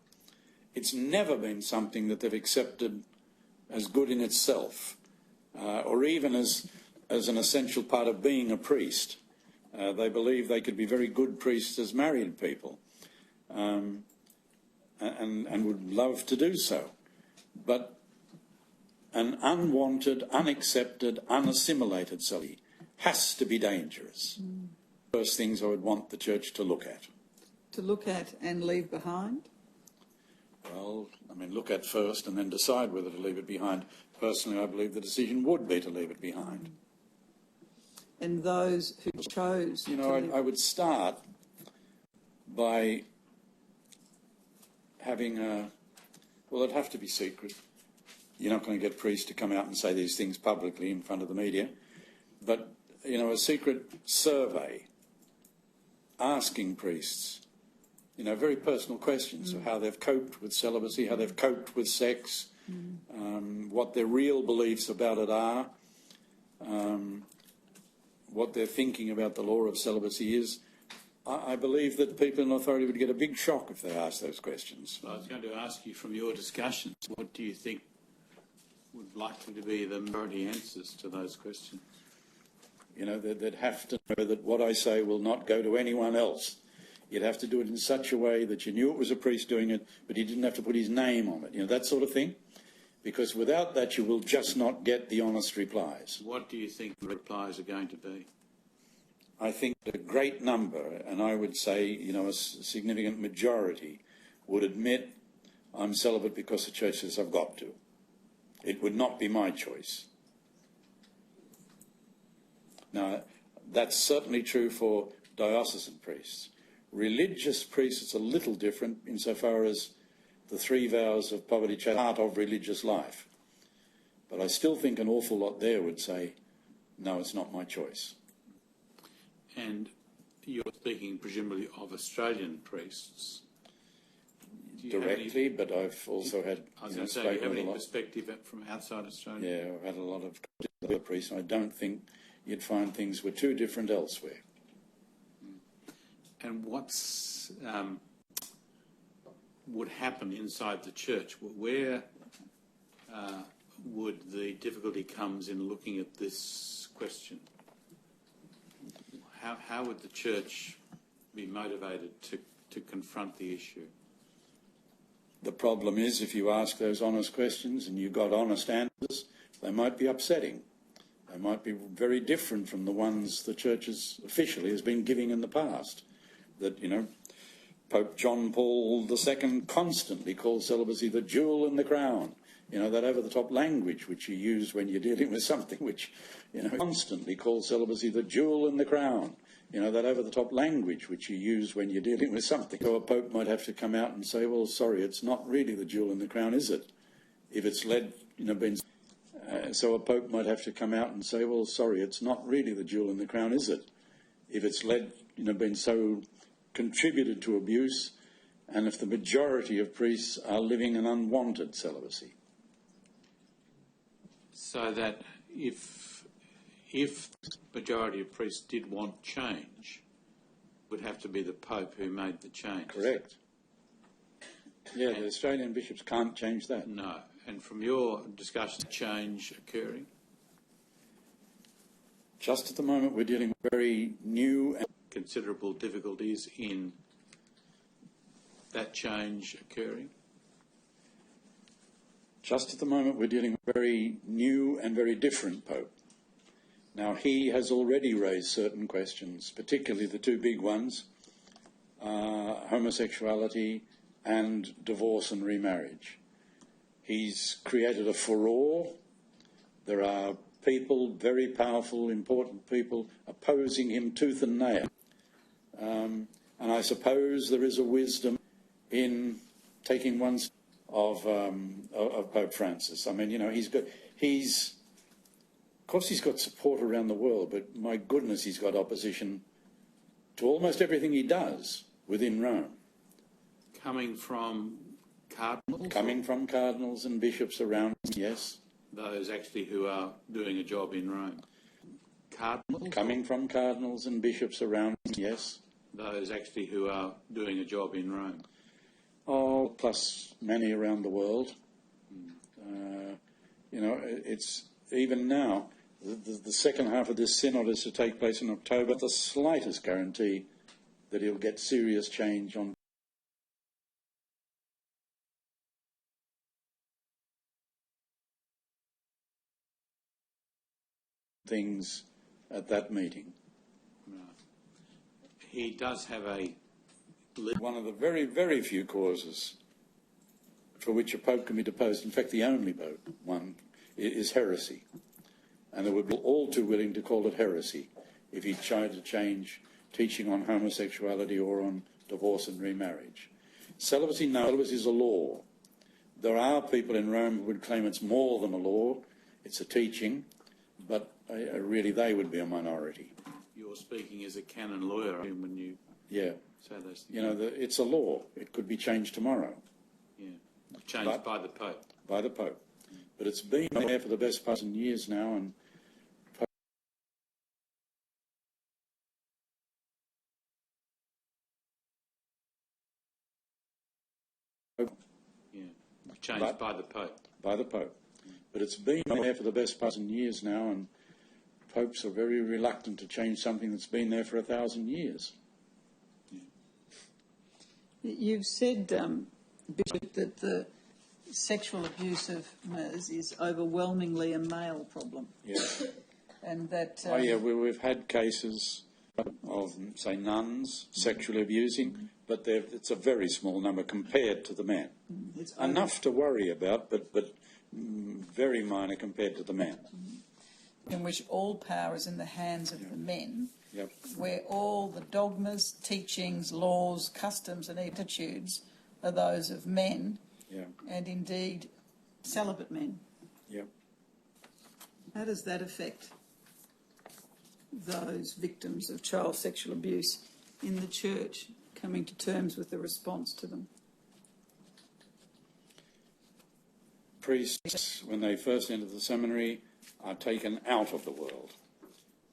Speaker 3: It's never been something that they've accepted as good in itself, or even as an essential part of being a priest. They believe they could be very good priests as married people, and would love to do so. But an unwanted, unaccepted, unassimilated celibacy has to be dangerous. First things I would want the church to look at.
Speaker 1: To look at and leave behind?
Speaker 3: Well, look at first and then decide whether to leave it behind. Personally, I believe the decision would be to leave it behind.
Speaker 1: And those who chose
Speaker 3: I would start by having it'd have to be secret. You're not going to get priests to come out and say these things publicly in front of the media. But, a secret survey asking priests, very personal questions of how they've coped with celibacy, how they've coped with sex, what their real beliefs about it are, what they're thinking about the law of celibacy is. I believe that people in authority would get a big shock if they asked those questions.
Speaker 2: Well, I was going to ask you from your discussions, what do you think would likely to be the majority answers to those questions?
Speaker 3: They'd have to know that what I say will not go to anyone else. You'd have to do it in such a way that you knew it was a priest doing it, but he didn't have to put his name on it, that sort of thing. Because without that, you will just not get the honest replies.
Speaker 2: What do you think the replies are going to be?
Speaker 3: I think a great number, and I would say, a significant majority, would admit I'm celibate because the church says I've got to. It would not be my choice. Now, that's certainly true for diocesan priests. Religious priests, it's a little different insofar as the 3 vows of poverty are part of religious life. But I still think an awful lot there would say, no, it's not my choice.
Speaker 2: And you're speaking presumably of Australian priests.
Speaker 3: Directly, but I've also had...
Speaker 2: I was going to say, do you have any perspective from outside Australia?
Speaker 3: Yeah, I've had a lot of other priests, and I don't think you'd find things were too different elsewhere.
Speaker 2: And what's would happen inside the church? Where would the difficulty comes in looking at this question? how would the Church be motivated to confront the issue?
Speaker 3: The problem is, if you ask those honest questions and you got honest answers, they might be upsetting. They might be very different from the ones the Church officially has been giving in the past. That, you know, Pope John Paul II constantly called celibacy the jewel in the crown. You know, that over-the-top language which you use when you're dealing with something which, you know, constantly called celibacy the jewel in the crown. You know, that over-the-top language which you use when you're dealing with something. So a pope might have to come out and say, well, sorry, it's not really the jewel in the crown, is it? If it's led, you know, been... so a pope might have to come out and say, well, sorry, it's not really the jewel in the crown, is it? If it's led, you know, been so contributed to abuse, and if the majority of priests are living an unwanted celibacy.
Speaker 2: So that if the majority of priests did want change, it would have to be the Pope who made the change.
Speaker 3: Correct. Yeah, the Australian bishops can't change that.
Speaker 2: No. And from your discussion, change occurring?
Speaker 3: Just at the moment, we're dealing with very new and
Speaker 2: considerable difficulties in that change occurring?
Speaker 3: Just at the moment, we're dealing with a very new and very different Pope. Now, he has already raised certain questions, particularly the two big ones, homosexuality and divorce and remarriage. He's created a furore. There are people, very powerful, important people, opposing him tooth and nail. And I suppose there is a wisdom in taking one of Pope Francis. I mean, you know, of course he's got support around the world, but my goodness, he's got opposition to almost everything he does within Rome.
Speaker 2: Coming from cardinals?
Speaker 3: Coming from cardinals and bishops around, yes.
Speaker 2: Those actually who are doing a job in Rome? Cardinals?
Speaker 3: Coming from cardinals and bishops around, yes.
Speaker 2: Those actually who are doing a job in Rome?
Speaker 3: Oh, plus many around the world. You know, it's even now, the second half of this synod is to take place in October. The slightest guarantee that he'll get serious change on things at that meeting.
Speaker 2: Right. He does have
Speaker 3: one of the very, very few causes for which a pope can be deposed, in fact the only one, is heresy. And they would be all too willing to call it heresy if he tried to change teaching on homosexuality or on divorce and remarriage. Celibacy, no, celibacy is a law. There are people in Rome who would claim it's more than a law, it's a teaching, but really they would be a minority.
Speaker 2: You're speaking as a canon lawyer when you say those things.
Speaker 3: You know, it's a law. It could be changed tomorrow.
Speaker 2: Yeah, changed by the Pope.
Speaker 3: By the Pope. But it's been there for the best part of years now, and
Speaker 2: changed by the Pope.
Speaker 3: By the Pope. But it's been there for the best part of years now, and popes are very reluctant to change something that's been there for 1,000 years.
Speaker 1: Yeah. You've said, Bishop, that the sexual abuse of Ms is overwhelmingly a male problem.
Speaker 3: Yeah.
Speaker 1: And that...
Speaker 3: we've had cases of, say, nuns sexually abusing, but it's a very small number compared to the men. It's enough to worry about, but very minor compared to the men.
Speaker 1: In which all power is in the hands of the men,
Speaker 3: Yep.
Speaker 1: where all the dogmas, teachings, laws, customs and attitudes are those of men, and indeed celibate men.
Speaker 3: Yep.
Speaker 1: How does that affect those victims of child sexual abuse in the Church, coming to terms with the response to them?
Speaker 3: Priests, when they first enter the seminary, are taken out of the world.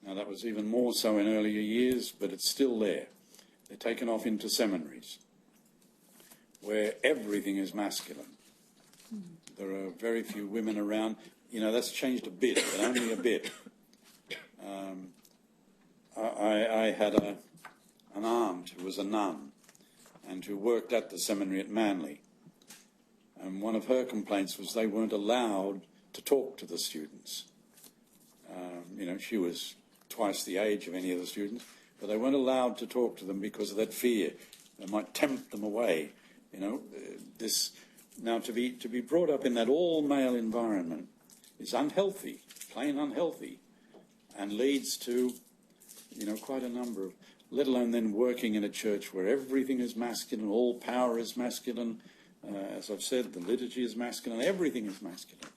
Speaker 3: Now, that was even more so in earlier years, but it's still there. They're taken off into seminaries, where everything is masculine. There are very few women around. You know, that's changed a bit, but only a bit. I had an aunt who was a nun and who worked at the seminary at Manly. And one of her complaints was they weren't allowed to talk to the students. She was twice the age of any of the students, but they weren't allowed to talk to them because of that fear. They might tempt them away. Now to be brought up in that all-male environment is unhealthy, plain unhealthy, and leads to, quite a number of, let alone then working in a church where everything is masculine, all power is masculine. As I've said, the liturgy is masculine, everything is masculine.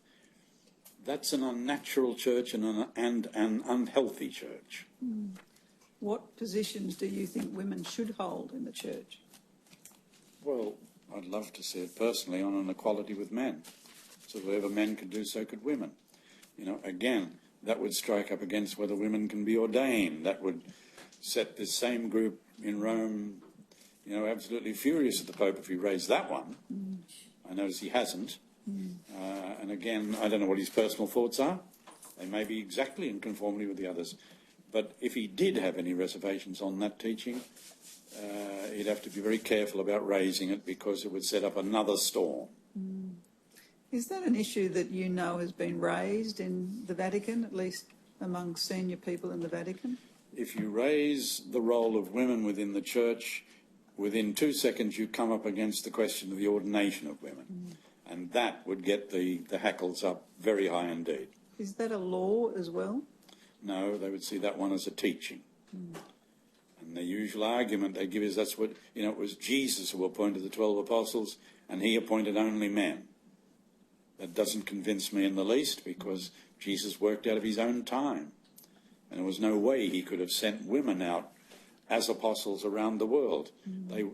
Speaker 3: That's an unnatural church and an unhealthy church.
Speaker 1: What positions do you think women should hold in the church?
Speaker 3: Well, I'd love to see it personally on an equality with men. So whatever men could do, so could women. Again, that would strike up against whether women can be ordained. That would set this same group in Rome, absolutely furious at the Pope if he raised that one. I notice he hasn't. And again, I don't know what his personal thoughts are. They may be exactly in conformity with the others. But if he did have any reservations on that teaching, he'd have to be very careful about raising it because it would set up another storm.
Speaker 1: Is that an issue that has been raised in the Vatican, at least among senior people in the Vatican?
Speaker 3: If you raise the role of women within the church, within 2 seconds you come up against the question of the ordination of women. And that would get the hackles up very high indeed.
Speaker 1: Is that a law as well?
Speaker 3: No, they would see that one as a teaching. And the usual argument they give is that's what, it was Jesus who appointed the 12 apostles and he appointed only men. That doesn't convince me in the least because Jesus worked out of his own time. And there was no way he could have sent women out as apostles around the world. They, a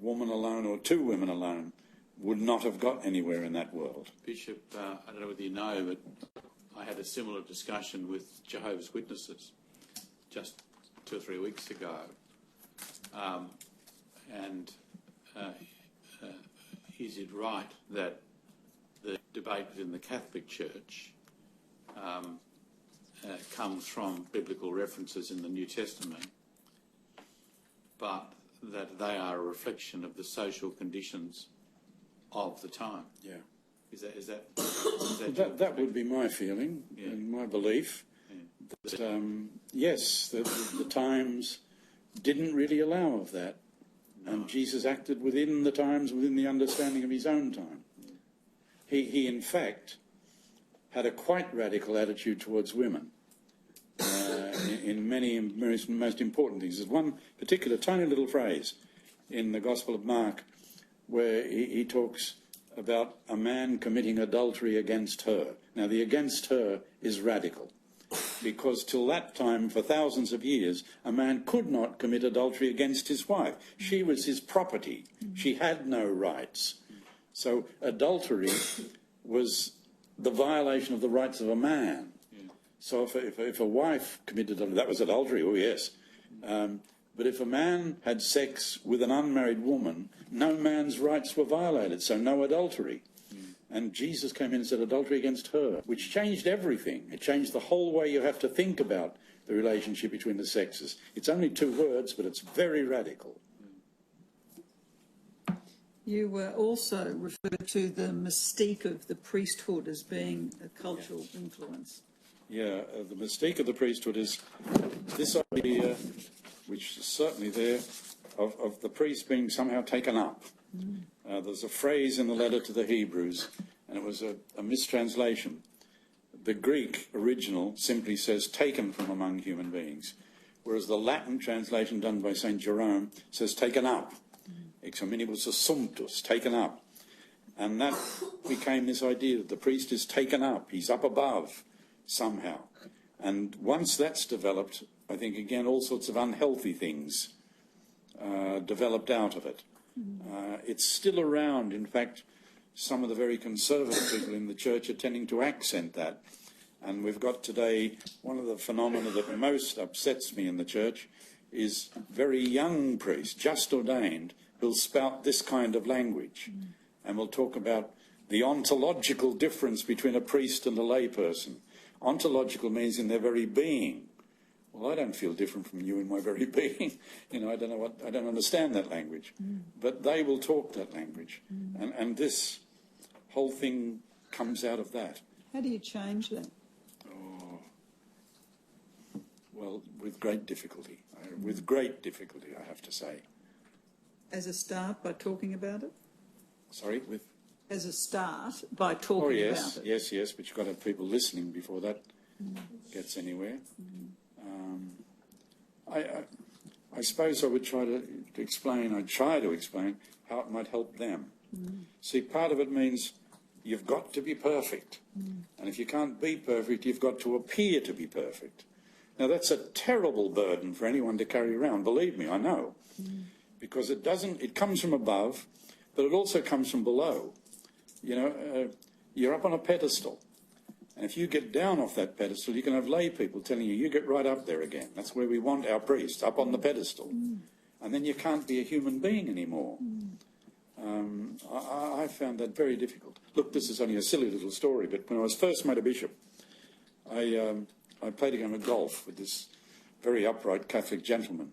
Speaker 3: woman alone or 2 women alone would not have got anywhere in that world.
Speaker 2: Bishop, I don't know whether you know, but I had a similar discussion with Jehovah's Witnesses just 2 or 3 weeks ago. Is it right that the debate within the Catholic Church comes from biblical references in the New Testament, but that they are a reflection of the social conditions of the time?
Speaker 3: Yeah.
Speaker 2: Is that
Speaker 3: that would be my feeling and my belief. Yeah. That, yes, the times didn't really allow of that. No. And Jesus acted within the times, within the understanding of his own time. He in fact, had a quite radical attitude towards women in many most important things. There's one particular tiny little phrase in the Gospel of Mark where he talks about a man committing adultery against her. Now, the against her is radical, because till that time, for thousands of years, a man could not commit adultery against his wife. She was his property. She had no rights. So adultery was the violation of the rights of a man. So if a wife committed adultery, that was adultery, oh yes. But if a man had sex with an unmarried woman, no man's rights were violated, so no adultery. And Jesus came in and said adultery against her, which changed everything. It changed the whole way you have to think about the relationship between the sexes. It's only 2 words, but it's very radical.
Speaker 1: You also referred to the mystique of the priesthood as being a cultural influence.
Speaker 3: Yeah, the mystique of the priesthood is this idea, which is certainly there, of the priest being somehow taken up. There's a phrase in the letter to the Hebrews, and it was a mistranslation. The Greek original simply says taken from among human beings, whereas the Latin translation done by St. Jerome says taken up. Ex hominibus assumptus, taken up. And that became this idea that the priest is taken up, he's up above somehow. And once that's developed, I think, again, all sorts of unhealthy things developed out of it. It's still around. In fact, some of the very conservative people in the church are tending to accent that. And we've got today, one of the phenomena that most upsets me in the church is very young priests, just ordained, who'll spout this kind of language. And we'll talk about the ontological difference between a priest and a layperson. Ontological means in their very being. Well, I don't feel different from you in my very being. You know, I don't understand that language. But they will talk that language. And this whole thing comes out of that.
Speaker 1: How do you change that?
Speaker 3: Oh, well, with great difficulty. With great difficulty, I have to say.
Speaker 1: As a start, by talking about it?
Speaker 3: Sorry?
Speaker 1: As a start, by talking about it?
Speaker 3: Yes, but you've got to have people listening before that gets anywhere. I suppose I would try to explain how it might help them. See, part of it means you've got to be perfect. And if you can't be perfect, you've got to appear to be perfect. Now, that's a terrible burden for anyone to carry around. Believe me, I know. Because it comes from above, but it also comes from below. You know, you're up on a pedestal. And if you get down off that pedestal, you can have lay people telling you get right up there again. That's where we want our priests, up on the pedestal. And then you can't be a human being anymore. I found that very difficult. Look, this is only a silly little story, but when I was first made a bishop, I played a game of golf with this very upright Catholic gentleman.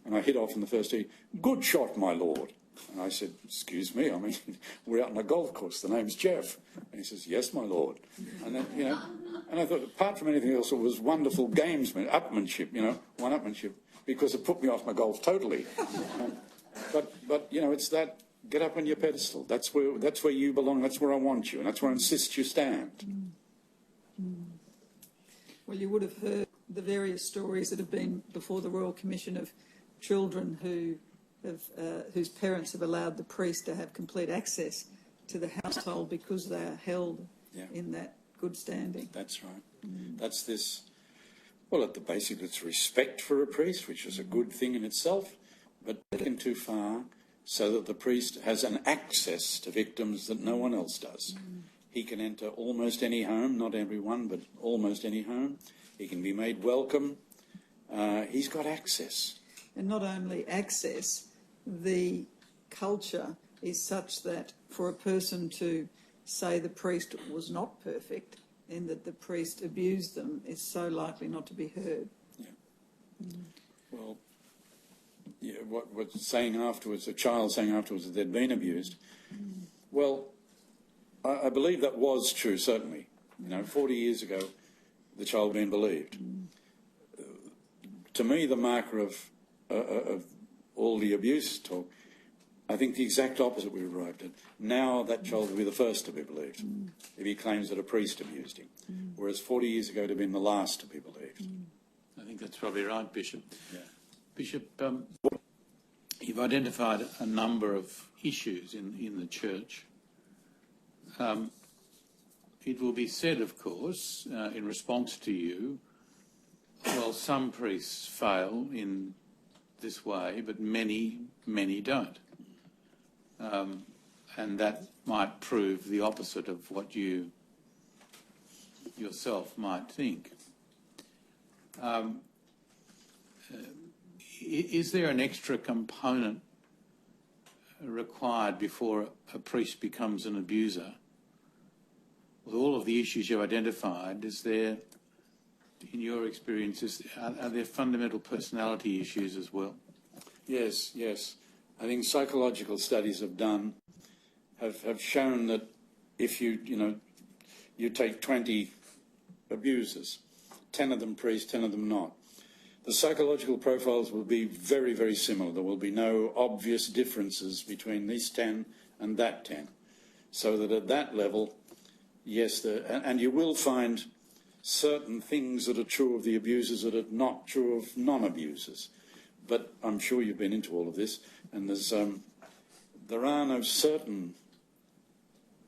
Speaker 3: And I hit off in the first tee. "Good shot, my lord." And I said, "Excuse me, I mean, we're out on a golf course. The name's Geoff." And he says, "Yes, my lord." And then, you know, and I thought, apart from anything else, it was wonderful upmanship, you know, one-upmanship, because it put me off my golf totally. But you know, it's that, get up on your pedestal. That's where you belong. That's where I want you. And that's where I insist you stand.
Speaker 1: Well, you would have heard the various stories that have been before the Royal Commission of children whose parents have allowed the priest to have complete access to the household because they are held in that good standing.
Speaker 3: That's right. That's this. Well, at the basic, it's respect for a priest, which is a good thing in itself, but taken too far so that the priest has an access to victims that no one else does. He can enter almost any home, not everyone, but almost any home. He can be made welcome. He's got access.
Speaker 1: And not only access, the culture is such that for a person to say the priest was not perfect and that the priest abused them is so likely not to be heard.
Speaker 3: Yeah. Well, yeah, what's saying afterwards, a child saying afterwards that they'd been abused. Well, I believe that was true, certainly. You know, 40 years ago, the child had been believed. To me, the marker of all the abuse talk, I think the exact opposite we arrived at. Now that child will be the first to be believed if he claims that a priest abused him, whereas 40 years ago it had been the last to be believed.
Speaker 2: I think that's probably right, Bishop.
Speaker 3: Yeah.
Speaker 2: Bishop, you've identified a number of issues in the church. It will be said, of course, in response to you, well, some priests fail in this way, but many don't. And that might prove the opposite of what you yourself might think. Is there an extra component required before a priest becomes an abuser? With all of the issues you've identified, is there, in your experiences, are there fundamental personality issues as well?
Speaker 3: Yes. I think psychological studies have shown that if you take 20 abusers, 10 of them priests, 10 of them not, the psychological profiles will be very, very similar. There will be no obvious differences between these 10 and that 10. So that at that level, yes, and you will find certain things that are true of the abusers that are not true of non-abusers. But I'm sure you've been into all of this, and there are no certain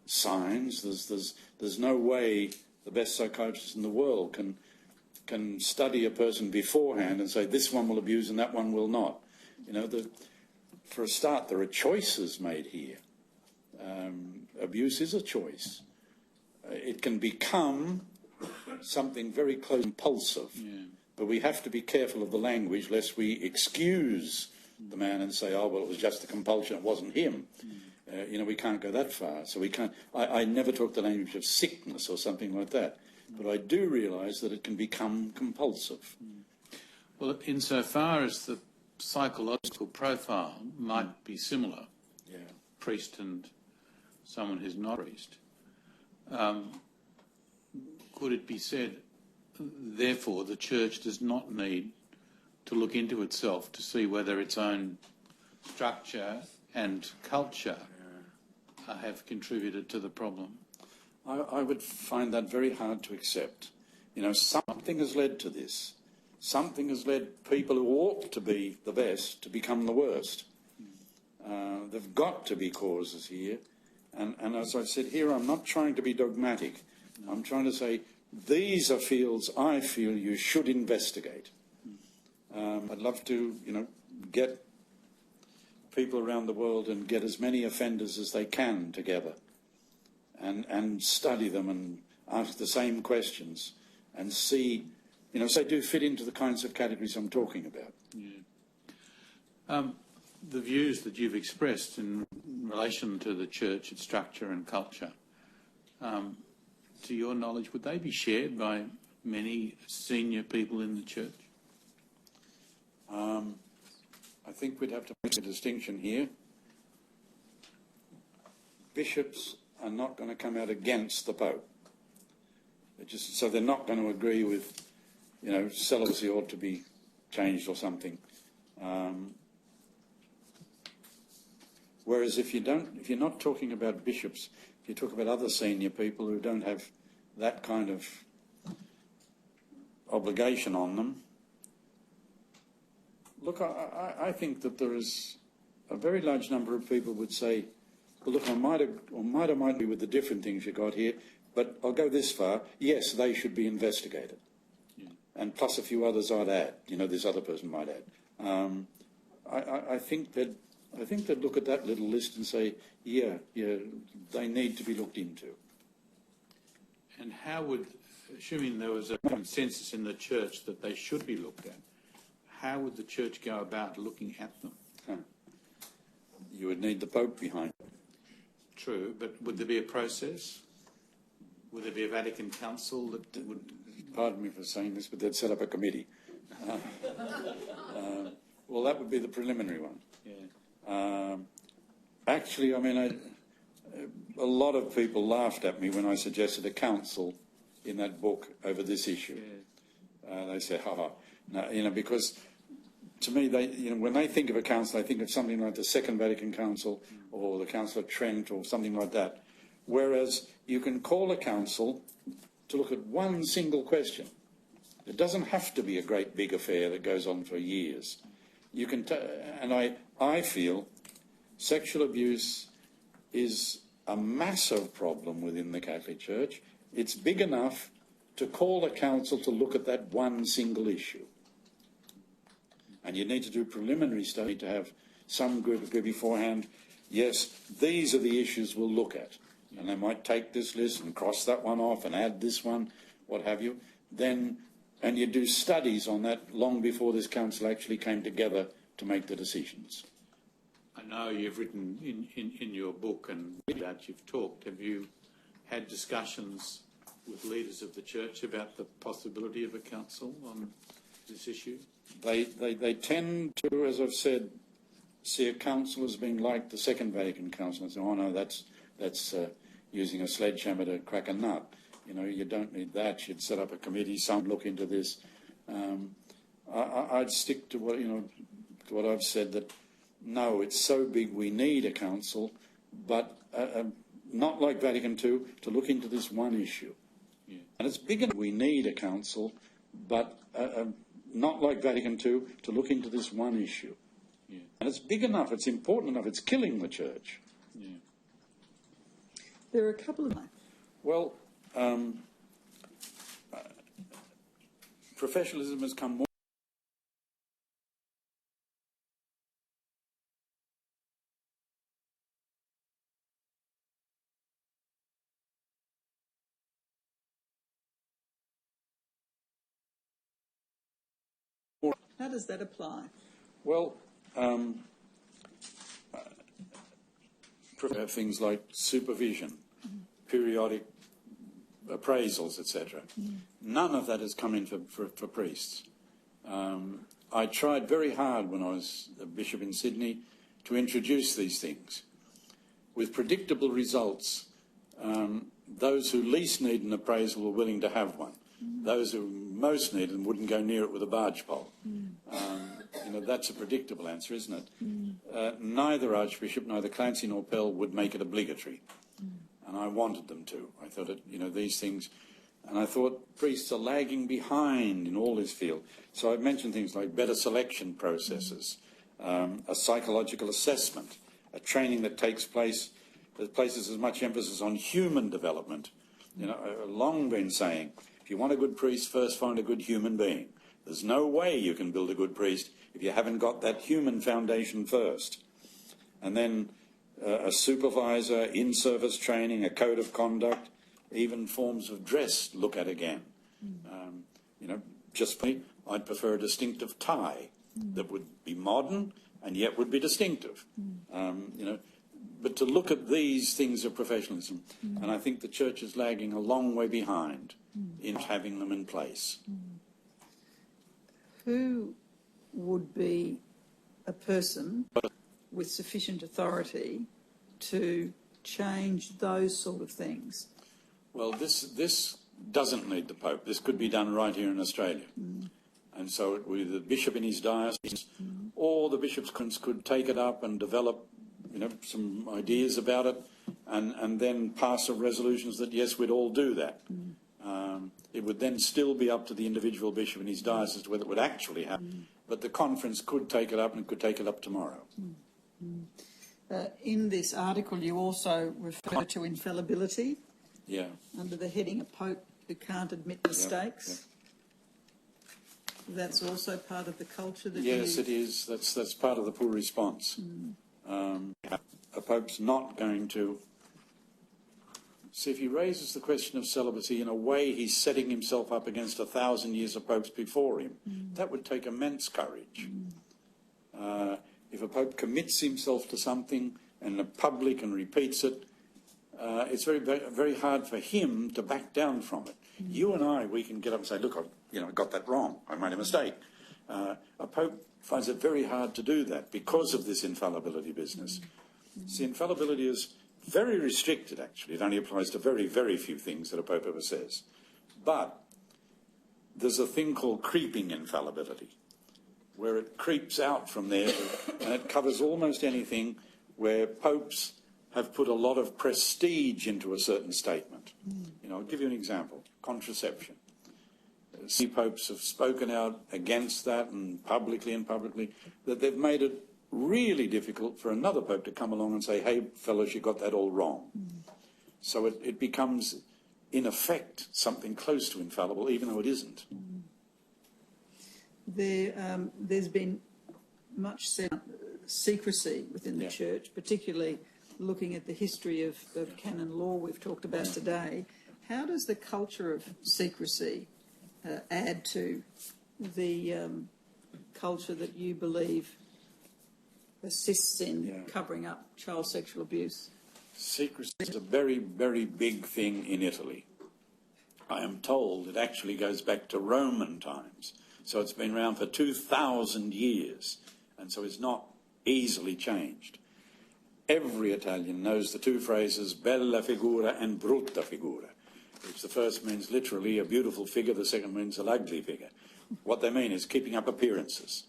Speaker 3: signs. There's no way the best psychiatrist in the world can study a person beforehand and say this one will abuse and that one will not. You know, for a start, there are choices made here. Abuse is a choice. It can become something very close and impulsive, but we have to be careful of the language lest we excuse the man and say, oh, well, it was just a compulsion, it wasn't him. You know, we can't go that far. So we can't. I never talk the language of sickness or something like that, but I do realise that it can become compulsive.
Speaker 2: Well, insofar as the psychological profile might be similar, priest and someone who's not a priest, could it be said, therefore, the Church does not need to look into itself to see whether its own structure and culture have contributed to the problem?
Speaker 3: I would find that very hard to accept. You know, something has led to this. Something has led people who ought to be the best to become the worst. There've got to be causes here. And as I've said here, I'm not trying to be dogmatic. I'm trying to say these are fields I feel you should investigate. I'd love to, get people around the world and get as many offenders as they can together and study them and ask the same questions and see, so they do fit into the kinds of categories I'm talking about.
Speaker 2: Yeah. The views that you've expressed in relation to the Church, its structure and culture, to your knowledge, would they be shared by many senior people in the Church?
Speaker 3: I think we'd have to make a distinction here. Bishops are not going to come out against the Pope. They're not going to agree with, celibacy ought to be changed or something. Whereas if you're not talking about bishops, if you talk about other senior people who don't have that kind of obligation on them, look, I think that there is a very large number of people would say, well, look, I might agree with the different things you got here, but I'll go this far. Yes, they should be investigated. Yeah. And plus a few others I'd add, this other person might add. I think they'd look at that little list and say, yeah, they need to be looked into.
Speaker 2: And how would, assuming there was a consensus in the Church that they should be looked at, how would the Church go about looking at them?
Speaker 3: You would need the Pope behind it.
Speaker 2: True, but would there be a process? Would there be a Vatican Council that would...
Speaker 3: Pardon me for saying this, but they'd set up a committee. Well, that would be the preliminary one.
Speaker 2: Yeah.
Speaker 3: Actually, a lot of people laughed at me when I suggested a council in that book over this issue. Yeah. They said, no, because to me, when they think of a council, they think of something like the Second Vatican Council or the Council of Trent or something like that. Whereas you can call a council to look at one single question. It doesn't have to be a great big affair that goes on for years. You can, and I feel sexual abuse is a massive problem within the Catholic Church. It's big enough to call a council to look at that one single issue. And you need to do preliminary study to have some group beforehand. Yes, these are the issues we'll look at. And they might take this list and cross that one off and add this one, what have you. And you do studies on that long before this council actually came together to make the decisions.
Speaker 2: I know you've written in your book and that you've talked. Have you had discussions with leaders of the Church about the possibility of a council on this issue? They
Speaker 3: tend to, as I've said, see a council as being like the Second Vatican Council and say, oh no, that's using a sledgehammer to crack a nut. You don't need that. You'd set up a committee, some look into this. I'd stick to what I've said, that no, it's so big we need a council, but not like Vatican II, to look into this one issue. Yeah. And it's big enough we need a council, but not like Vatican II, to look into this one issue. Yeah. And it's big enough, it's important enough, it's killing the Church.
Speaker 2: Yeah.
Speaker 1: There are a couple of...
Speaker 3: Well, professionalism has come more...
Speaker 1: How does that apply?
Speaker 3: Well, things like supervision, periodic appraisals, etc. None of that has come in for priests. I tried very hard when I was a bishop in Sydney to introduce these things with predictable results. Those who least need an appraisal were willing to have one. Those who most needed them wouldn't go near it with a barge pole. That's a predictable answer, isn't it? Neither Archbishop, neither Clancy nor Pell would make it obligatory. And I wanted them to. I thought, these things... And I thought priests are lagging behind in all this field. So I've mentioned things like better selection processes, a psychological assessment, a training that places as much emphasis on human development. I've long been saying, if you want a good priest, first find a good human being. There's no way you can build a good priest if you haven't got that human foundation first. And then a supervisor, in-service training, a code of conduct, even forms of dress look at again. Just me, I'd prefer a distinctive tie that would be modern and yet would be distinctive. But to look at these things of professionalism, and I think the Church is lagging a long way behind in having them in place.
Speaker 1: Who would be a person with sufficient authority to change those sort of things?
Speaker 3: Well, this doesn't need the Pope. This could be done right here in Australia. And so with the bishop in his diocese, or the bishops' conference could take it up and develop, some ideas about it, and then pass some resolutions that, yes, we'd all do that. It would then still be up to the individual bishop in his diocese whether it would actually happen. But the conference could take it up, and could take it up tomorrow.
Speaker 1: In this article, you also refer to infallibility.
Speaker 3: Yeah.
Speaker 1: Under the heading, a Pope who can't admit mistakes. Yeah. That's also part of the culture that
Speaker 3: Yes, it is. That's part of the poor response. A Pope's not going to... See, if he raises the question of celibacy, in a way he's setting himself up against 1,000 years of popes before him. That would take immense courage. If a Pope commits himself to something in the public and repeats it, it's very, very hard for him to back down from it. You and I, we can get up and say, look, I got that wrong. I made a mistake. A Pope finds it very hard to do that because of this infallibility business. See, infallibility is very restricted, actually. It only applies to very, very few things that a Pope ever says. But there's a thing called creeping infallibility, where it creeps out from there, and it covers almost anything where popes have put a lot of prestige into a certain statement. I'll give you an example. Contraception. Some popes have spoken out against that, and publicly, that they've made it really difficult for another pope to come along and say, hey, fellows, you got that all wrong. So it becomes, in effect, something close to infallible, even though it isn't.
Speaker 1: There's been much said secrecy within the Church, particularly looking at the history of canon law we've talked about today. How does the culture of secrecy add to the culture that you believe assists in covering up child sexual abuse?
Speaker 3: Secrecy is a very, very big thing in Italy. I am told it actually goes back to Roman times. So it's been around for 2,000 years, and so it's not easily changed. Every Italian knows the two phrases, bella figura and brutta figura, which the first means literally a beautiful figure, the second means an ugly figure. What they mean is keeping up appearances.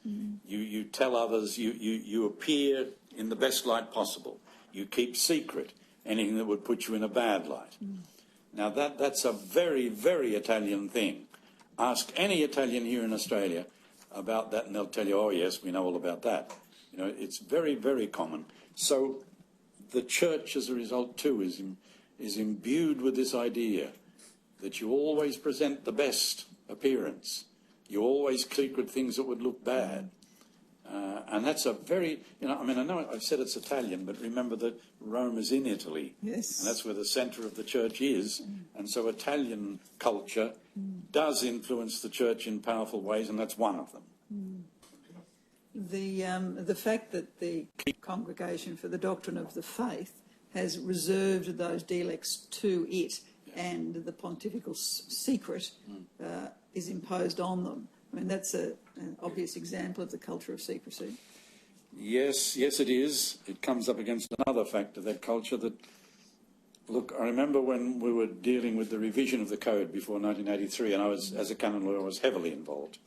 Speaker 3: You tell others, you appear in the best light possible. You keep secret anything that would put you in a bad light. Now that's a very, very Italian thing. Ask any Italian here in Australia about that and they'll tell you, oh yes, we know all about that. It's very, very common. So the Church, as a result too, is imbued with this idea that you always present the best appearance. You always secret things that would look bad. And that's a very, I know I've said it's Italian, but remember that Rome is in Italy.
Speaker 1: Yes. And
Speaker 3: that's where the centre of the Church is. And so Italian culture does influence the Church in powerful ways, and that's one of them.
Speaker 1: The fact that the Congregation for the Doctrine of the Faith has reserved those delects to it and the pontifical secret is imposed on them. I mean, that's an obvious example of the culture of secrecy.
Speaker 3: Yes, it is. It comes up against another factor, that culture that, look, I remember when we were dealing with the revision of the code before 1983, and I was, as a canon lawyer, I was heavily involved.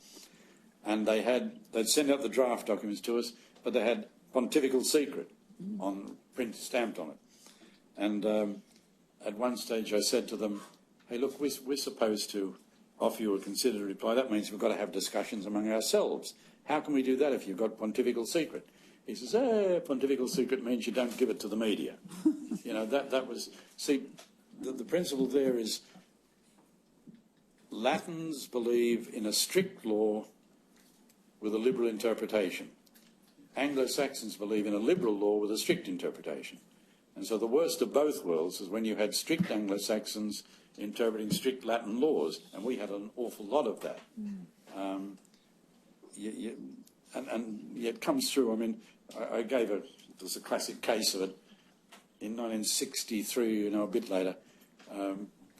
Speaker 3: And they'd send out the draft documents to us, but they had pontifical secret on print stamped on it. And at one stage I said to them, hey, look, we're supposed to offer you a considered reply. That means we've got to have discussions among ourselves. How can we do that if you've got pontifical secret? He says, pontifical secret means you don't give it to the media. You know, that was... See, the principle there is Latins believe in a strict law with a liberal interpretation. Anglo-Saxons believe in a liberal law with a strict interpretation. And so the worst of both worlds is when you had strict Anglo-Saxons interpreting strict Latin laws, and we had an awful lot of that. And it comes through. I mean, there's a classic case of it. In 1963, a bit later,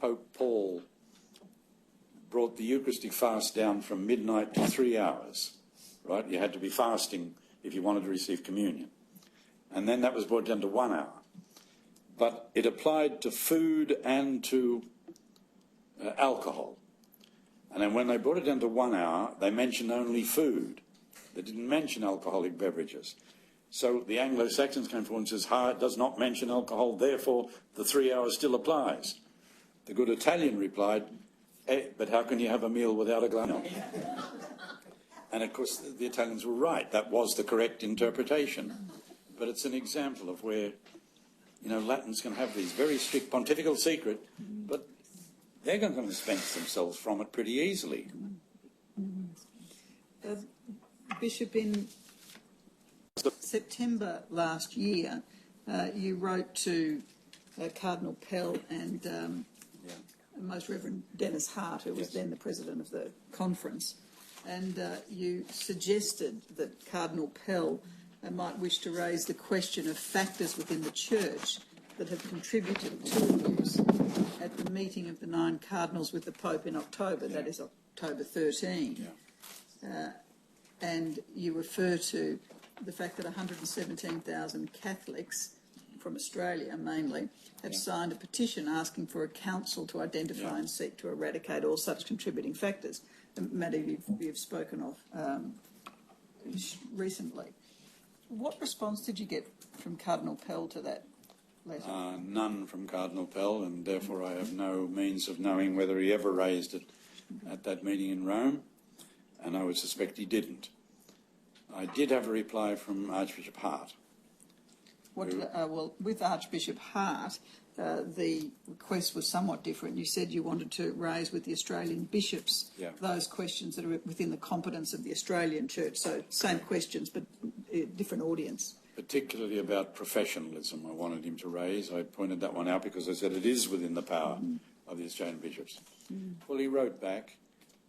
Speaker 3: Pope Paul brought the Eucharistic fast down from midnight to 3 hours, right? You had to be fasting if you wanted to receive communion. And then that was brought down to 1 hour. But it applied to food and to alcohol. And then when they brought it down to 1 hour, they mentioned only food. They didn't mention alcoholic beverages. So the Anglo-Saxons came forward and says, it does not mention alcohol, therefore the 3 hours still applies. The good Italian replied, but how can you have a meal without a glass? And of course the Italians were right. That was the correct interpretation. But it's an example of where, Latins can have these very strict pontifical secret, but they're going to dispense themselves from it pretty easily.
Speaker 1: Bishop, in September last year, you wrote to Cardinal Pell and Most Reverend Dennis Hart, who was then the president of the conference, and you suggested that Cardinal Pell might wish to raise the question of factors within the Church that have contributed to abuse at the meeting of the 9 cardinals with the Pope in October, that is October 13. And you refer to the fact that 117,000 Catholics from Australia mainly have signed a petition asking for a council to identify and seek to eradicate all such contributing factors. A matter you've spoken of recently. What response did you get from Cardinal Pell to that letter?
Speaker 3: None from Cardinal Pell, and therefore I have no means of knowing whether he ever raised it at that meeting in Rome, and I would suspect he didn't. I did have a reply from Archbishop Hart.
Speaker 1: Well, with Archbishop Hart, the request was somewhat different. You said you wanted to raise with the Australian bishops those questions that are within the competence of the Australian Church. So same questions, but different audience.
Speaker 3: Particularly about professionalism, I wanted him to raise. I pointed that one out because I said it is within the power of the Australian bishops. Well, he wrote back,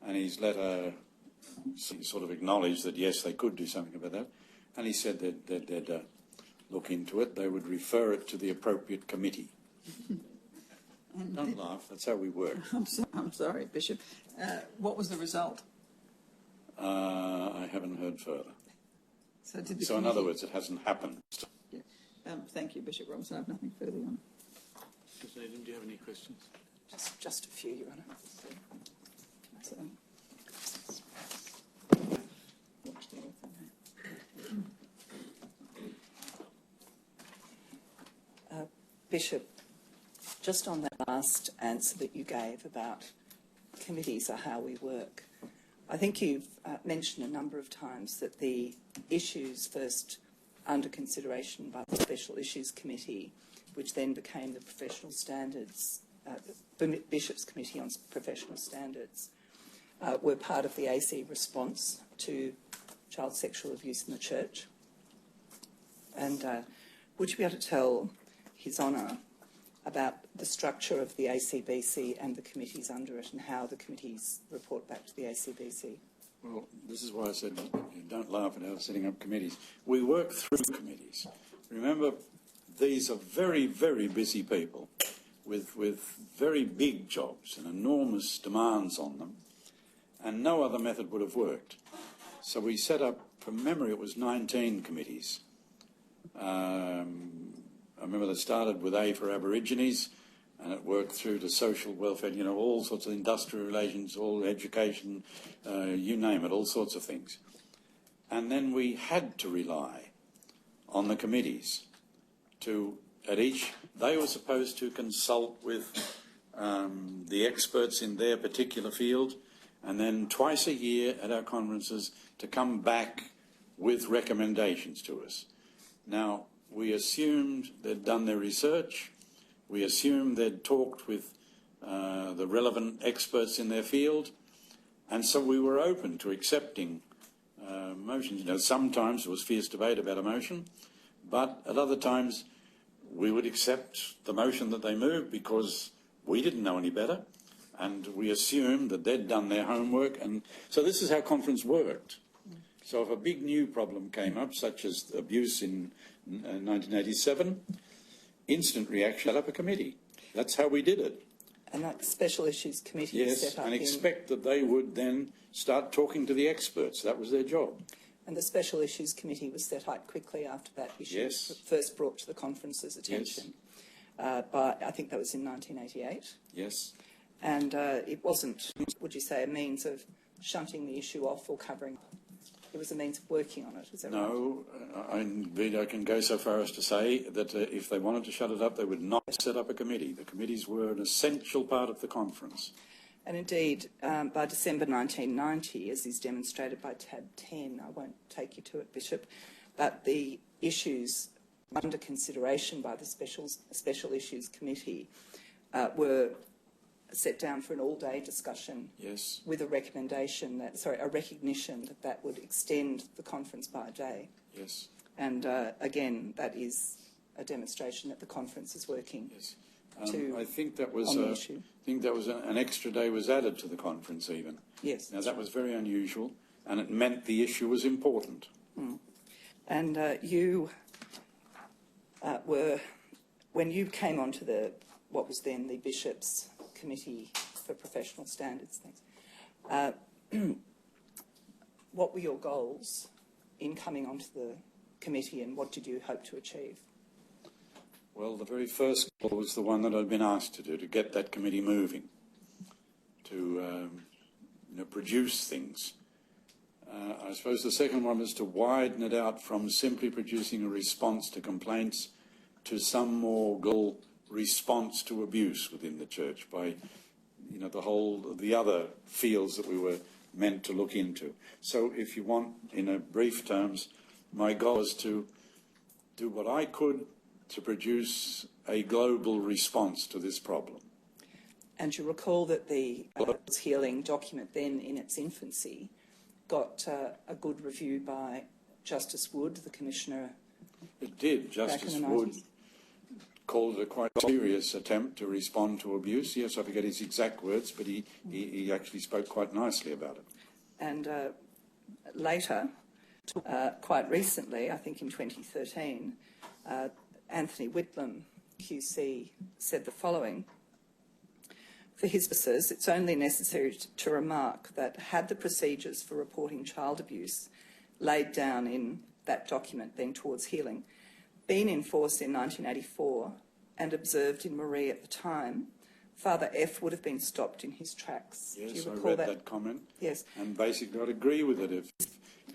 Speaker 3: and his letter sort of acknowledged that, yes, they could do something about that. And he said that they'd look into it. They would refer it to the appropriate committee. Don't laugh. That's how we work.
Speaker 1: I'm sorry, Bishop. What was the result?
Speaker 3: I haven't heard further.
Speaker 1: So
Speaker 3: in other words, it hasn't happened.
Speaker 1: Yeah. Thank you, Bishop Robinson. I have nothing further on.
Speaker 2: Nathan, do you have any questions?
Speaker 1: Just a few, Your Honour.
Speaker 4: Bishop, just on that last answer that you gave about committees are how we work, I think you've mentioned a number of times that the issues first under consideration by the Special Issues Committee, which then became the Professional Standards, the Bishops' Committee on Professional Standards, were part of the AC response to child sexual abuse in the Church. And would you be able to tell His Honour about the structure of the ACBC and the committees under it and how the committees report back to the ACBC?
Speaker 3: Well, this is why I said don't laugh at our setting up committees. We work through committees. Remember, these are very, very busy people. with very big jobs and enormous demands on them, and no other method would have worked. So we set up, from memory, it was 19 committees. I remember they started with A for Aborigines, and it worked through to social welfare, you know, all sorts of industrial relations, all education, you name it, all sorts of things. And then we had to rely on the committees to, at each, they were supposed to consult with the experts in their particular field, and then twice a year at our conferences to come back with recommendations to us. Now, we assumed they'd done their research, we assumed they'd talked with the relevant experts in their field, and so we were open to accepting motions. You know, sometimes there was fierce debate about a motion, but at other times we would accept the motion that they moved because we didn't know any better, and we assumed that they'd done their homework, and so this is how conference worked. So if a big new problem came up, such as abuse in 1987, instant reaction, set up a committee. That's how we did it.
Speaker 4: And that special issues committee was set up.
Speaker 3: Yes, and expect that they would then start talking to the experts. That was their job.
Speaker 4: And the special issues committee was set up quickly after that issue
Speaker 3: Yes.
Speaker 4: was first brought to the conference's attention. But I think that was in 1988.
Speaker 3: Yes.
Speaker 4: And it wasn't, would you say, a means of shunting the issue off or covering. It was a means of working on it, is that right?
Speaker 3: No, indeed I can go so far as to say that if they wanted to shut it up, they would not set up a committee. The committees were an essential part of the conference.
Speaker 4: And indeed, by December 1990, as is demonstrated by tab 10, I won't take you to it, Bishop, but the issues under consideration by the Special Issues Committee were set down for an all-day discussion.
Speaker 3: Yes.
Speaker 4: With a recommendation that, a recognition that that would extend the conference by a day.
Speaker 3: Yes.
Speaker 4: And again, that is a demonstration that the conference is working.
Speaker 3: Yes.
Speaker 4: I
Speaker 3: think that was
Speaker 4: on the issue.
Speaker 3: I think that was an extra day was added to the conference even.
Speaker 4: Yes.
Speaker 3: Now that was very unusual, and it meant the issue was important.
Speaker 4: Mm. And you were, when you came onto what was then the Bishops' Committee for Professional Standards, what were your goals in coming onto the committee, and what did you hope to achieve?
Speaker 3: Well, the very first goal was the one that I'd been asked to do, to get that committee moving, to produce things. I suppose the second one was to widen it out from simply producing a response to complaints to some more goal response to abuse within the church by, the other fields that we were meant to look into. So if you want, in a brief terms, my goal was to do what I could to produce a global response to this problem. And
Speaker 4: you recall that the healing document then in its infancy got a good review by Justice Wood, the Commissioner.
Speaker 3: It did. Justice Wood called it a quite serious attempt to respond to abuse. Yes, I forget his exact words, but he actually spoke quite nicely about it. And
Speaker 4: later, quite recently, I think in 2013, Anthony Whitlam, QC, said the following: for his purposes, it's only necessary to remark that had the procedures for reporting child abuse laid down in that document, then towards healing, been in force in 1984 and observed in Marie at the time, Father F would have been stopped in his tracks.
Speaker 3: Yes,
Speaker 4: do you
Speaker 3: recall I read that comment.
Speaker 4: Yes.
Speaker 3: And basically I'd agree with it.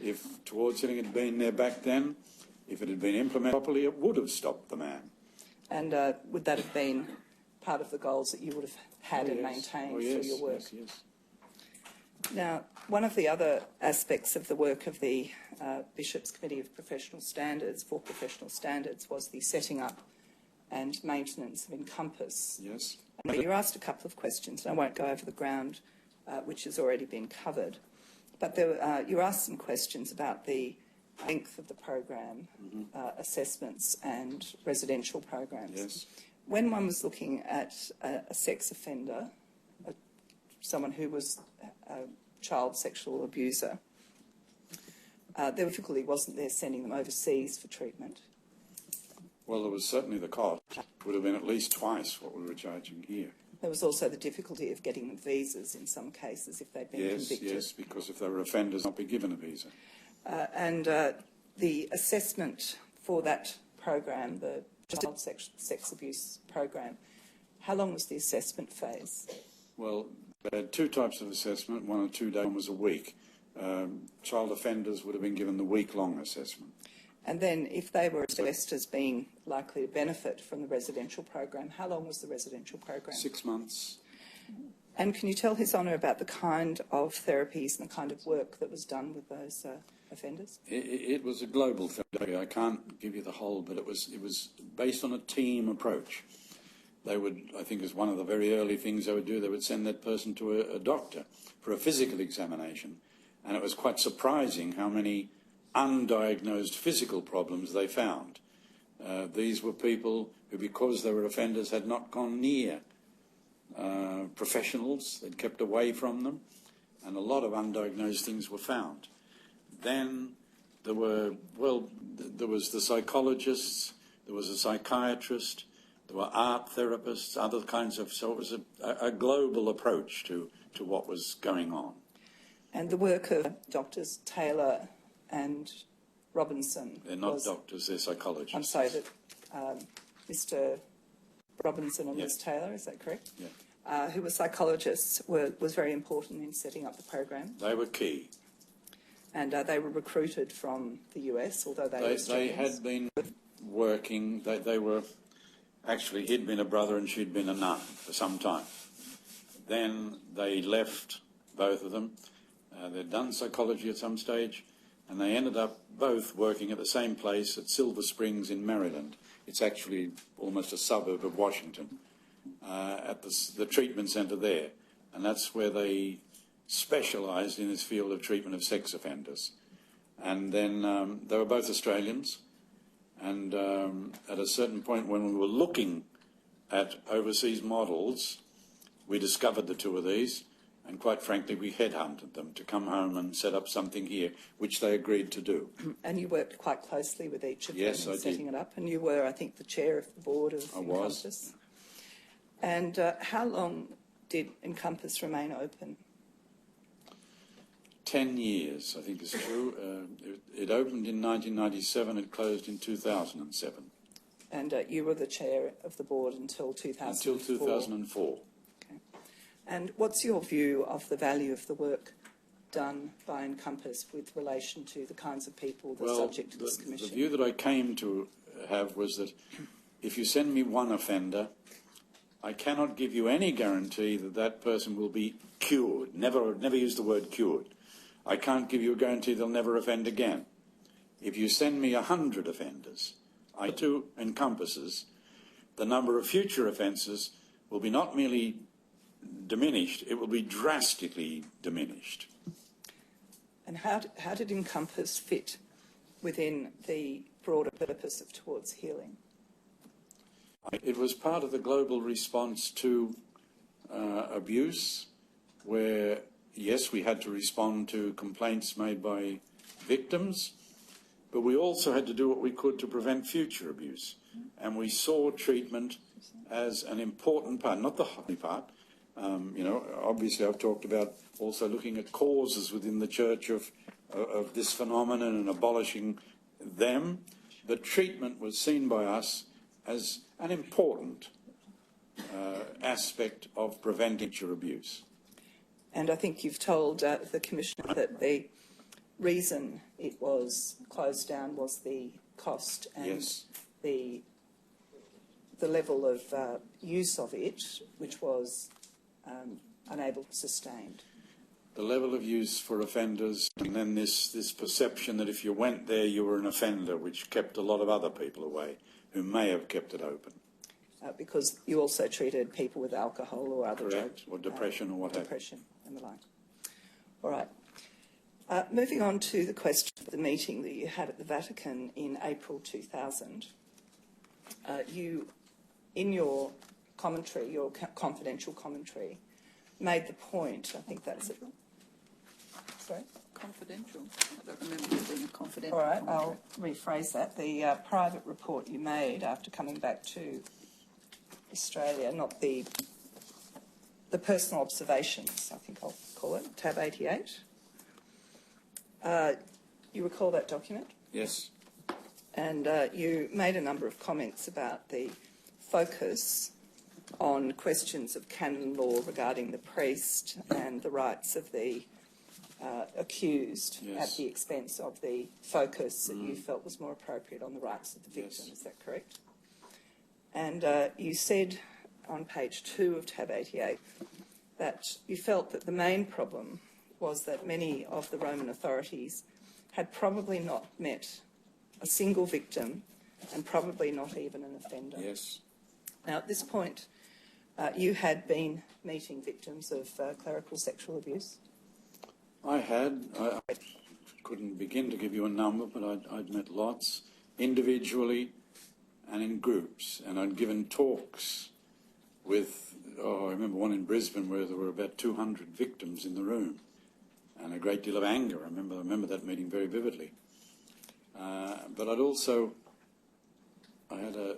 Speaker 3: If towards healing had been there back then, if it had been implemented properly, it would have stopped the man. And
Speaker 4: would that have been part of the goals that you would have had and maintained through your work?
Speaker 3: Yes.
Speaker 4: Now, one of the other aspects of the work of the Bishops' Committee of Professional Standards was the setting up and maintenance of Encompass.
Speaker 3: Yes.
Speaker 4: And you asked a couple of questions, and I won't go over the ground, which has already been covered. But you asked some questions about the length of the program, assessments and residential programs.
Speaker 3: Yes.
Speaker 4: When one was looking at a sex offender, someone who was a child sexual abuser, there difficulty wasn't there sending them overseas for treatment?
Speaker 3: Well, there was certainly the cost. It would have been at least twice what we were charging here.
Speaker 4: There was also the difficulty of getting visas in some cases if they'd been convicted.
Speaker 3: Yes, because if they were offenders, not be given a visa.
Speaker 4: And the assessment for that program, the child sex abuse program, how long was the assessment phase?
Speaker 3: Well, they had two types of assessment, 1 or 2 days, one was a week. Child offenders would have been given the week-long assessment.
Speaker 4: And then if they were assessed as being likely to benefit from the residential program, how long was the residential program?
Speaker 3: 6 months.
Speaker 4: And can you tell His Honour about the kind of therapies and the kind of work that was done with those offenders?
Speaker 3: It was a global therapy. I can't give you the whole, but it was based on a team approach. They would, I think as one of the very early things they would do, they would send that person to a doctor for a physical examination. And it was quite surprising how many undiagnosed physical problems they found. These were people who, because they were offenders, had not gone near professionals. They'd kept away from them, and a lot of undiagnosed things were found. Then there was the psychologists, there was a psychiatrist, there were art therapists, other kinds of... So it was a global approach to what was going on.
Speaker 4: And the work of Doctors Taylor and Robinson...
Speaker 3: They're not doctors, they're psychologists.
Speaker 4: I'm sorry, Mr Robinson and Ms Taylor, is that correct?
Speaker 3: Yeah.
Speaker 4: Who were psychologists, was very important in setting up the program.
Speaker 3: They were key.
Speaker 4: And they were recruited from the US, although they were Australians.
Speaker 3: They had been working, they were... Actually, he'd been a brother and she'd been a nun for some time. Then they left, both of them. They'd done psychology at some stage, and they ended up both working at the same place at Silver Springs in Maryland. It's actually almost a suburb of Washington, at the treatment centre there. And that's where they specialised in this field of treatment of sex offenders. And then they were both Australians. And at a certain point when we were looking at overseas models, we discovered the two of these, and quite frankly, we headhunted them to come home and set up something here, which they agreed to do. And
Speaker 4: you worked quite closely with each of them in setting it up, and you were, I think, the chair of the board of Encompass. Was. And how long did Encompass remain open?
Speaker 3: 10 years, I think is true. It opened in 1997, it closed in 2007.
Speaker 4: And you were the chair of the board until 2004?
Speaker 3: Until 2004.
Speaker 4: Okay. And what's your view of the value of the work done by Encompass with relation to the kinds of people that are subject to this commission?
Speaker 3: The view that I came to have was that if you send me one offender, I cannot give you any guarantee that that person will be cured. Never use the word cured. I can't give you a guarantee they'll never offend again. If you send me 100 offenders, I too encompasses, the number of future offences will be not merely diminished, it will be drastically diminished.
Speaker 4: And how did Encompass fit within the broader purpose of Towards Healing?
Speaker 3: It was part of the global response to abuse, where yes, we had to respond to complaints made by victims, but we also had to do what we could to prevent future abuse. And we saw treatment as an important part, not the only part. Obviously I've talked about also looking at causes within the church of this phenomenon and abolishing them. But treatment was seen by us as an important aspect of preventing future abuse.
Speaker 4: And I think you've told the Commissioner that the reason it was closed down was the cost and the level of use of it, which was unable to sustain.
Speaker 3: The level of use for offenders, and then this perception that if you went there you were an offender, which kept a lot of other people away who may have kept it open.
Speaker 4: Because you also treated people with alcohol or other drugs.
Speaker 3: Or depression or whatever.
Speaker 4: Depression and the like. All right. Moving on to the question of the meeting that you had at the Vatican in April 2000, you, in your commentary, your confidential commentary, made the point, I think that's it. Sorry?
Speaker 1: confidential. I don't remember it being a confidential
Speaker 4: All right,
Speaker 1: contract.
Speaker 4: I'll rephrase that. The private report you made after coming back to Australia, not the personal observations, I think I'll call it, tab 88. You recall that document?
Speaker 2: Yes.
Speaker 4: And you made a number of comments about the focus on questions of canon law regarding the priest and the rights of the accused
Speaker 2: Yes.
Speaker 4: at the expense of the focus that you felt was more appropriate on the rights of the victim.
Speaker 2: Yes.
Speaker 4: Is that correct? And you said on page 2 of tab 88 that you felt that the main problem was that many of the Roman authorities had probably not met a single victim and probably not even an offender.
Speaker 2: Yes.
Speaker 4: Now, at this point, you had been meeting victims of clerical sexual abuse.
Speaker 3: I had. I couldn't begin to give you a number, but I'd met lots, individually and in groups. And I'd given talks with, I remember one in Brisbane where there were about 200 victims in the room and a great deal of anger. I remember that meeting very vividly. But I had a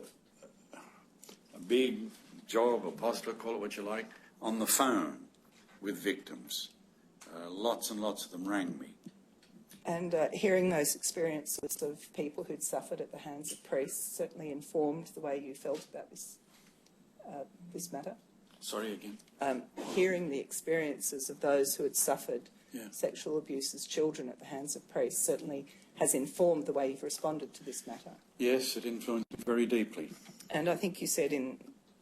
Speaker 3: big job, or postulate, call it what you like, on the phone with victims. Lots and lots of them rang me.
Speaker 4: And hearing those experiences of people who'd suffered at the hands of priests certainly informed the way you felt about this matter.
Speaker 3: Sorry again?
Speaker 4: Hearing the experiences of those who had suffered
Speaker 3: Yeah.
Speaker 4: sexual abuse as children at the hands of priests certainly has informed the way you've responded to this matter.
Speaker 3: Yes, it influenced me very deeply.
Speaker 4: And I think you said in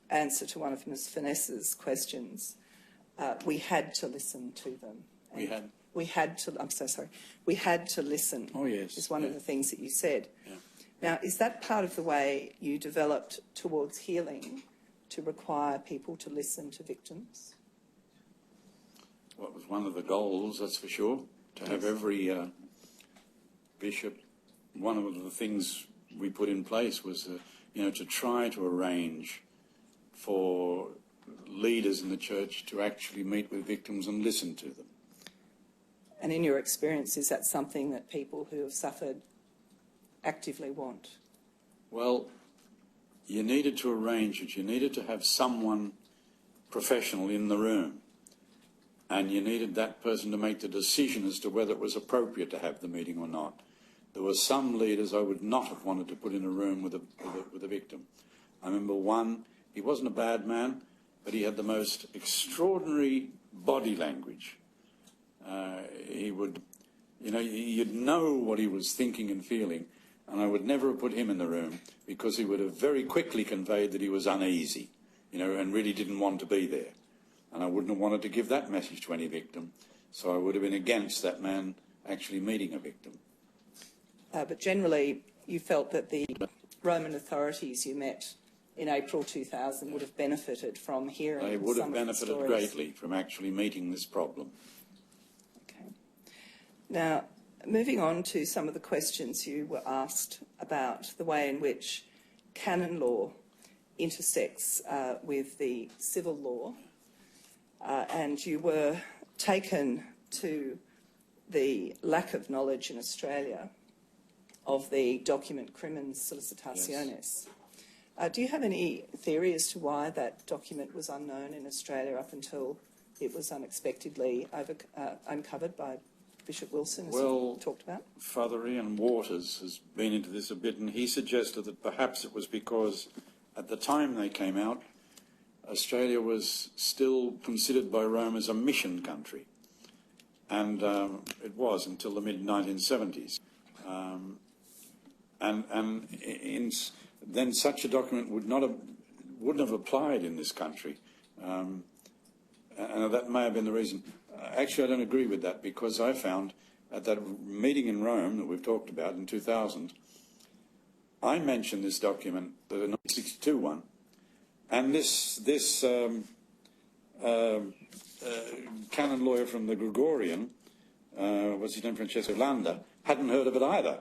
Speaker 4: answer to one of Ms Vanessa's questions, we had to listen to them.
Speaker 3: We had.
Speaker 4: We had to, I'm so sorry, we had to listen.
Speaker 3: Oh, yes.
Speaker 4: Is one of the things that you said.
Speaker 3: Yeah.
Speaker 4: Now, is that part of the way you developed towards healing, to require people to listen to victims?
Speaker 3: Well, it was one of the goals, that's for sure, to have every bishop. One of the things we put in place was, to try to arrange for leaders in the church to actually meet with victims and listen to them.
Speaker 4: And in your experience, is that something that people who have suffered actively want?
Speaker 3: Well, you needed to arrange it. You needed to have someone professional in the room. And you needed that person to make the decision as to whether it was appropriate to have the meeting or not. There were some leaders I would not have wanted to put in a room with a victim. I remember one, he wasn't a bad man, but he had the most extraordinary body language. He would, you'd know what he was thinking and feeling, and I would never have put him in the room because he would have very quickly conveyed that he was uneasy, and really didn't want to be there. And I wouldn't have wanted to give that message to any victim, so I would have been against that man actually meeting a victim.
Speaker 4: But generally, you felt that the Roman authorities you met in April 2000 would have benefited from hearing
Speaker 3: They would have
Speaker 4: some of the
Speaker 3: benefited
Speaker 4: stories.
Speaker 3: greatly from actually meeting this problem.
Speaker 4: Okay. Now, moving on to some of the questions you were asked about the way in which canon law intersects with the civil law, and you were taken to the lack of knowledge in Australia of the document Crimen Solicitationes. Do you have any theory as to why that document was unknown in Australia up until it was unexpectedly uncovered by Bishop Wilson, as you talked about?
Speaker 3: Father Ian Waters has been into this a bit, and he suggested that perhaps it was because at the time they came out, Australia was still considered by Rome as a mission country, and it was until the mid-1970s. Then such a document wouldn't have applied in this country, and that may have been the reason. Actually, I don't agree with that, because I found at that meeting in Rome that we've talked about in 2000, I mentioned this document, the 1962 one, and this canon lawyer from the Gregorian, what's his name, Francesco Landa, hadn't heard of it either.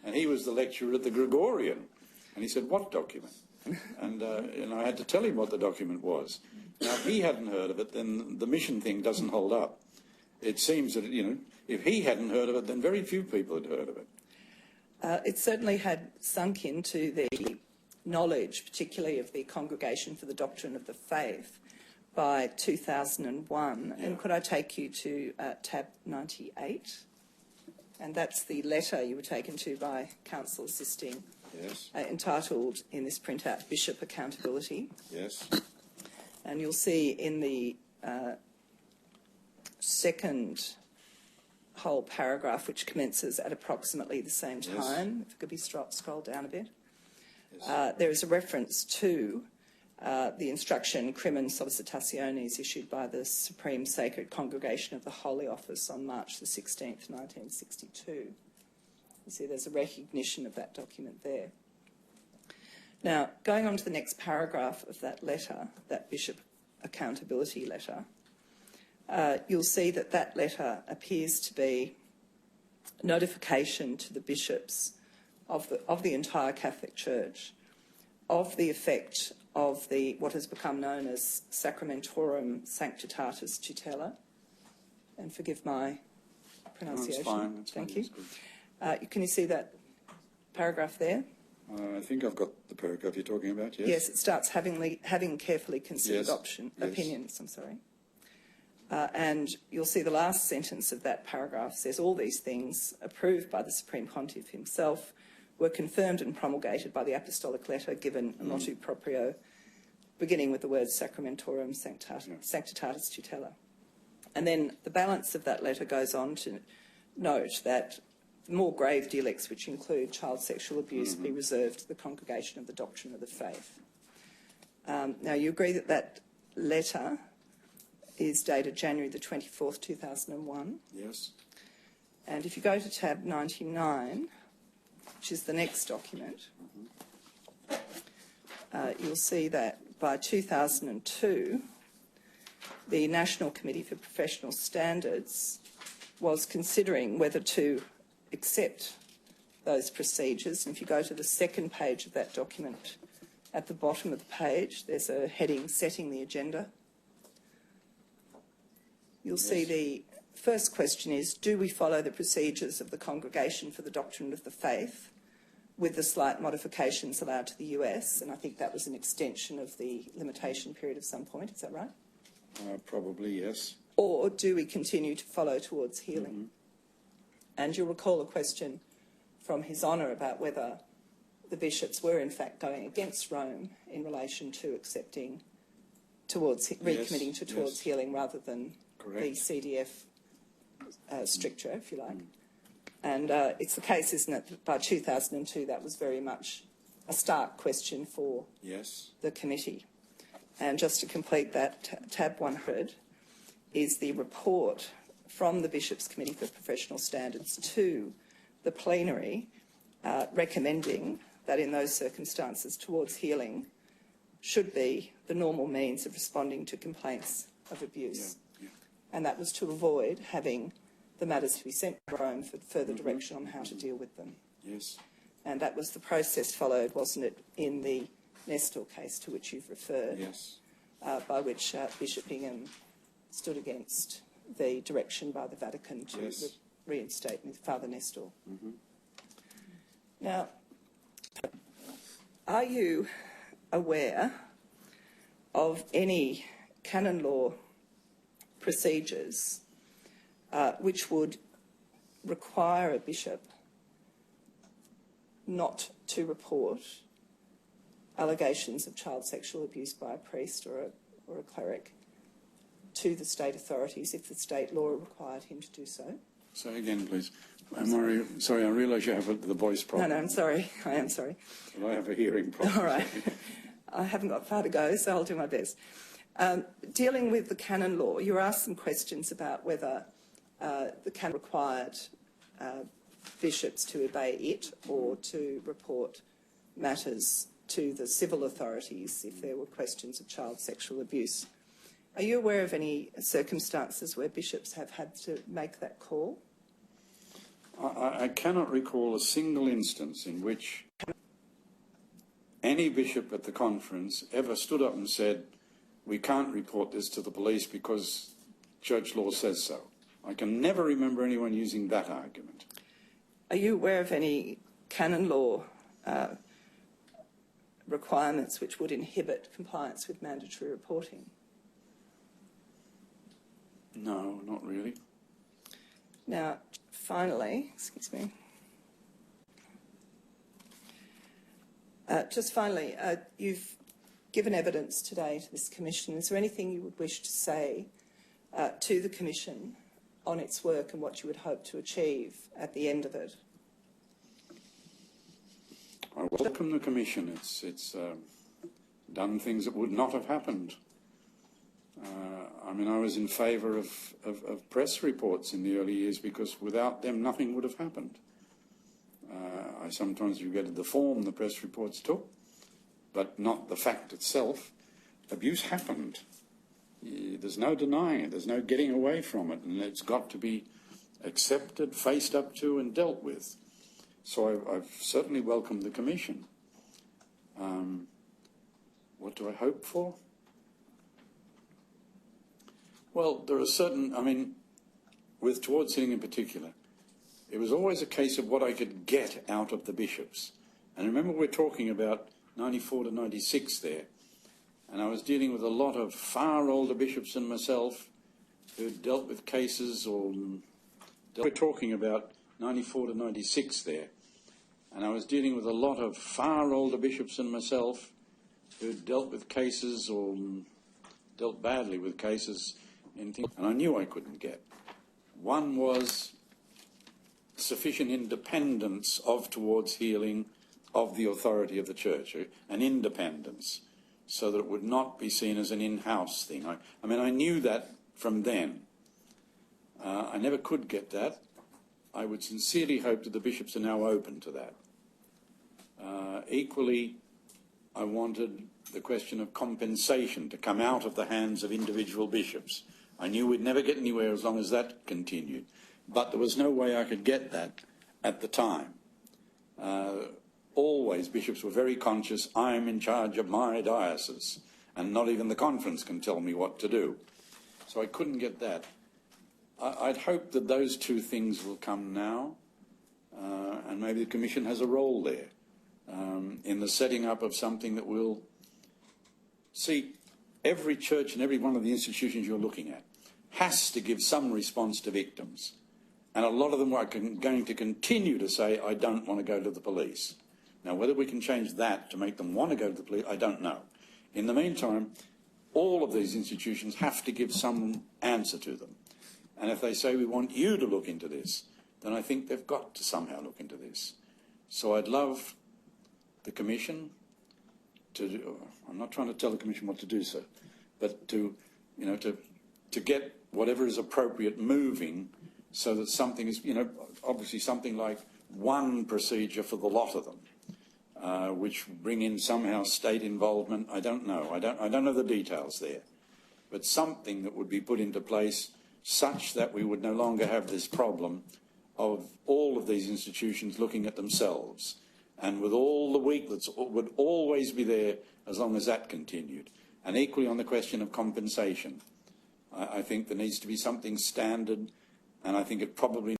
Speaker 3: And he was the lecturer at the Gregorian. And he said, "What document?" And I had to tell him what the document was. Now, if he hadn't heard of it, then the mission thing doesn't hold up. It seems that, if he hadn't heard of it, then very few people had heard of it.
Speaker 4: It certainly had sunk into the knowledge, particularly of the Congregation for the Doctrine of the Faith, by 2001.
Speaker 3: Yeah.
Speaker 4: And could I take you to tab 98? And that's the letter you were taken to by counsel assisting,
Speaker 3: Yes.
Speaker 4: entitled in this printout, Bishop Accountability.
Speaker 3: Yes.
Speaker 4: And you'll see in the second whole paragraph, which commences at approximately the same time, if it could be scrolled down a bit, there is a reference to the instruction Crimen Solicitationes issued by the Supreme Sacred Congregation of the Holy Office on March the 16th, 1962. You see there's a recognition of that document there. Now, going on to the next paragraph of that letter, that Bishop Accountability letter, you'll see that that letter appears to be notification to the bishops of the entire Catholic Church of the effect of what has become known as Sacramentorum Sanctitatis Tutela. And forgive my pronunciation.
Speaker 3: No, it's fine.
Speaker 4: Thank you. Can you see that paragraph there?
Speaker 3: I think I've got the paragraph you're talking about, yes?
Speaker 4: Yes, it starts having carefully considered
Speaker 3: Yes.
Speaker 4: opinions, I'm sorry. And you'll see the last sentence of that paragraph says all these things approved by the Supreme Pontiff himself were confirmed and promulgated by the apostolic letter given motu proprio, beginning with the words Sacramentorum Sanctitatis Tutela. And then the balance of that letter goes on to note that more grave delicts, which include child sexual abuse, be reserved to the Congregation of the Doctrine of the Faith. Now, you agree that that letter is dated January the 24th, 2001.
Speaker 3: Yes.
Speaker 4: And if you go to tab 99, which is the next document, you'll see that by 2002, the National Committee for Professional Standards was considering whether to accept those procedures. And if you go to the second page of that document, at the bottom of the page, there's a heading, Setting the Agenda. You'll see the first question is, do we follow the procedures of the Congregation for the Doctrine of the Faith with the slight modifications allowed to the US? And I think that was an extension of the limitation period of some point, is that right?
Speaker 3: Probably, yes.
Speaker 4: Or do we continue to follow towards healing? And you'll recall a question from His Honour about whether the bishops were in fact going against Rome in relation to accepting towards recommitting towards healing rather than the CDF stricture, if you like. And it's the case, isn't it, that by 2002 that was very much a stark question for the committee. And just to complete that, tab 100 is the report from the Bishops' Committee for Professional Standards to the plenary, recommending that in those circumstances towards healing should be the normal means of responding to complaints of abuse. And that was to avoid having the matters to be sent to Rome for further direction on how to deal with them.
Speaker 3: Yes.
Speaker 4: And that was the process followed, wasn't it, in the Nestor case to which you've referred, by which Bishop Bingham stood against the direction by the Vatican to reinstate Father Nestor. Now, are you aware of any canon law procedures which would require a bishop not to report allegations of child sexual abuse by a priest or a cleric to the state authorities if the state law required him to do so?
Speaker 3: Say again, please. Sorry, I realise you have the voice problem.
Speaker 4: No, I'm sorry. I am sorry.
Speaker 3: Well, I have a hearing problem.
Speaker 4: All right. I haven't got far to go, so I'll do my best. Dealing with the canon law, you were asked some questions about whether the canon required bishops to obey it or to report matters to the civil authorities if there were questions of child sexual abuse. Are you aware of any circumstances where bishops have had to make that call?
Speaker 3: I cannot recall a single instance in which any bishop at the conference ever stood up and said, we can't report this to the police because church law says so. I can never remember anyone using that argument.
Speaker 4: Are you aware of any canon law requirements which would inhibit compliance with mandatory reporting?
Speaker 3: No, not really.
Speaker 4: Now, finally, excuse me. Just finally, you've given evidence today to this Commission. Is there anything you would wish to say to the Commission on its work and what you would hope to achieve at the end of it?
Speaker 3: I welcome the Commission. It's done things that would not have happened. I mean, I was in favour of press reports in the early years because without them nothing would have happened. I sometimes regretted the form the press reports took, but not the fact itself. Abuse happened. There's no denying it. There's no getting away from it, and it's got to be accepted, faced up to and dealt with. So I've certainly welcomed the Commission. What do I hope for? Well, there are certain, I mean, with towards sitting in particular, it was always a case of what I could get out of the bishops. And remember, we're talking about 94 to 96 there. And I was dealing with a lot of far older bishops than myself who dealt with cases or... We're talking about 94 to 96 there. And I was dealing with a lot of far older bishops than myself who dealt with cases or dealt badly with cases in things, and I knew I couldn't get. One was sufficient independence of towards healing of the authority of the Church, an independence, so that it would not be seen as an in-house thing. I mean, I knew that from then. I never could get that. I would sincerely hope that the bishops are now open to that. Equally, I wanted the question of compensation to come out of the hands of individual bishops. I knew we'd never get anywhere as long as that continued. But there was no way I could get that at the time. Always bishops were very conscious, I am in charge of my diocese, and not even the conference can tell me what to do. So I couldn't get that. I'd hope that those two things will come now, and maybe the Commission has a role there in the setting up of something that will see every church and every one of the institutions you're looking at has to give some response to victims. And a lot of them are going to continue to say, I don't want to go to the police. Now, whether we can change that to make them want to go to the police, I don't know. In the meantime, all of these institutions have to give some answer to them. And if they say, we want you to look into this, then I think they've got to somehow look into this. So I'd love the Commission to do, I'm not trying to tell the Commission what to do, sir, but to get whatever is appropriate moving so that something is, obviously something like one procedure for the lot of them, which bring in somehow state involvement. I don't know. I don't know the details there. But something that would be put into place such that we would no longer have this problem of all of these institutions looking at themselves, and with all the weakness would always be there as long as that continued. And equally on the question of compensation, I think there needs to be something standard, and I think it probably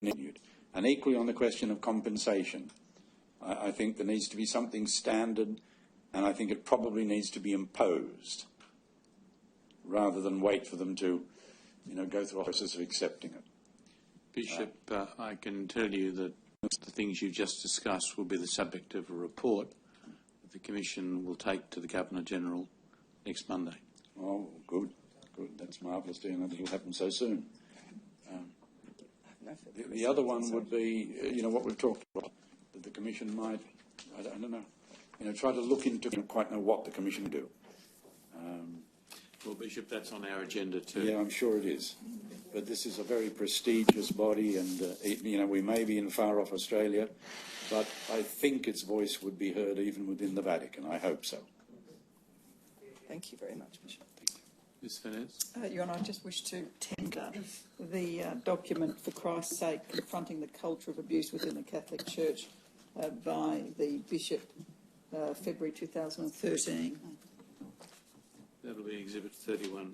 Speaker 3: continued. And equally on the question of compensation, I think there needs to be something standard, and I think it probably needs to be imposed rather than wait for them to, go through a process of accepting it.
Speaker 2: Bishop, I can tell you that the things you've just discussed will be the subject of a report that the Commission will take to the Governor-General next Monday.
Speaker 3: Oh, good. That's marvellous to hear that it'll happen so soon. The other one would be, what we've talked about, that the Commission might, I don't know, try to look into, I don't quite know what the Commission will do.
Speaker 2: Well, Bishop, that's on our agenda too.
Speaker 3: Yeah, I'm sure it is. But this is a very prestigious body, and, we may be in far-off Australia, but I think its voice would be heard even within the Vatican. I hope so.
Speaker 4: Thank you very much, Bishop.
Speaker 2: Ms. Fernez?
Speaker 1: Your Honour, I just wish to tender the document For Christ's Sake, Confronting the Culture of Abuse Within the Catholic Church by the Bishop February 2013.
Speaker 2: That'll be Exhibit 31-3.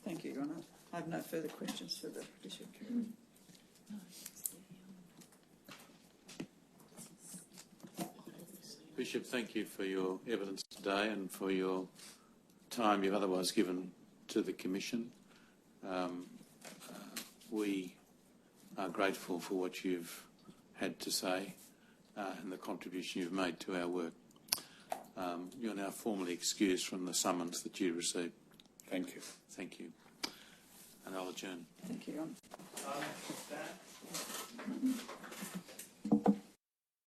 Speaker 1: Thank you, Your Honour. I have no further questions for the Bishop.
Speaker 2: Bishop, thank you for your evidence today and for your time you've otherwise given to the Commission. We are grateful for what you've had to say and the contribution you've made to our work. You're now formally excused from the summons that you received.
Speaker 3: Thank you.
Speaker 2: Thank you. And I'll adjourn.
Speaker 1: Thank you, Your Honour.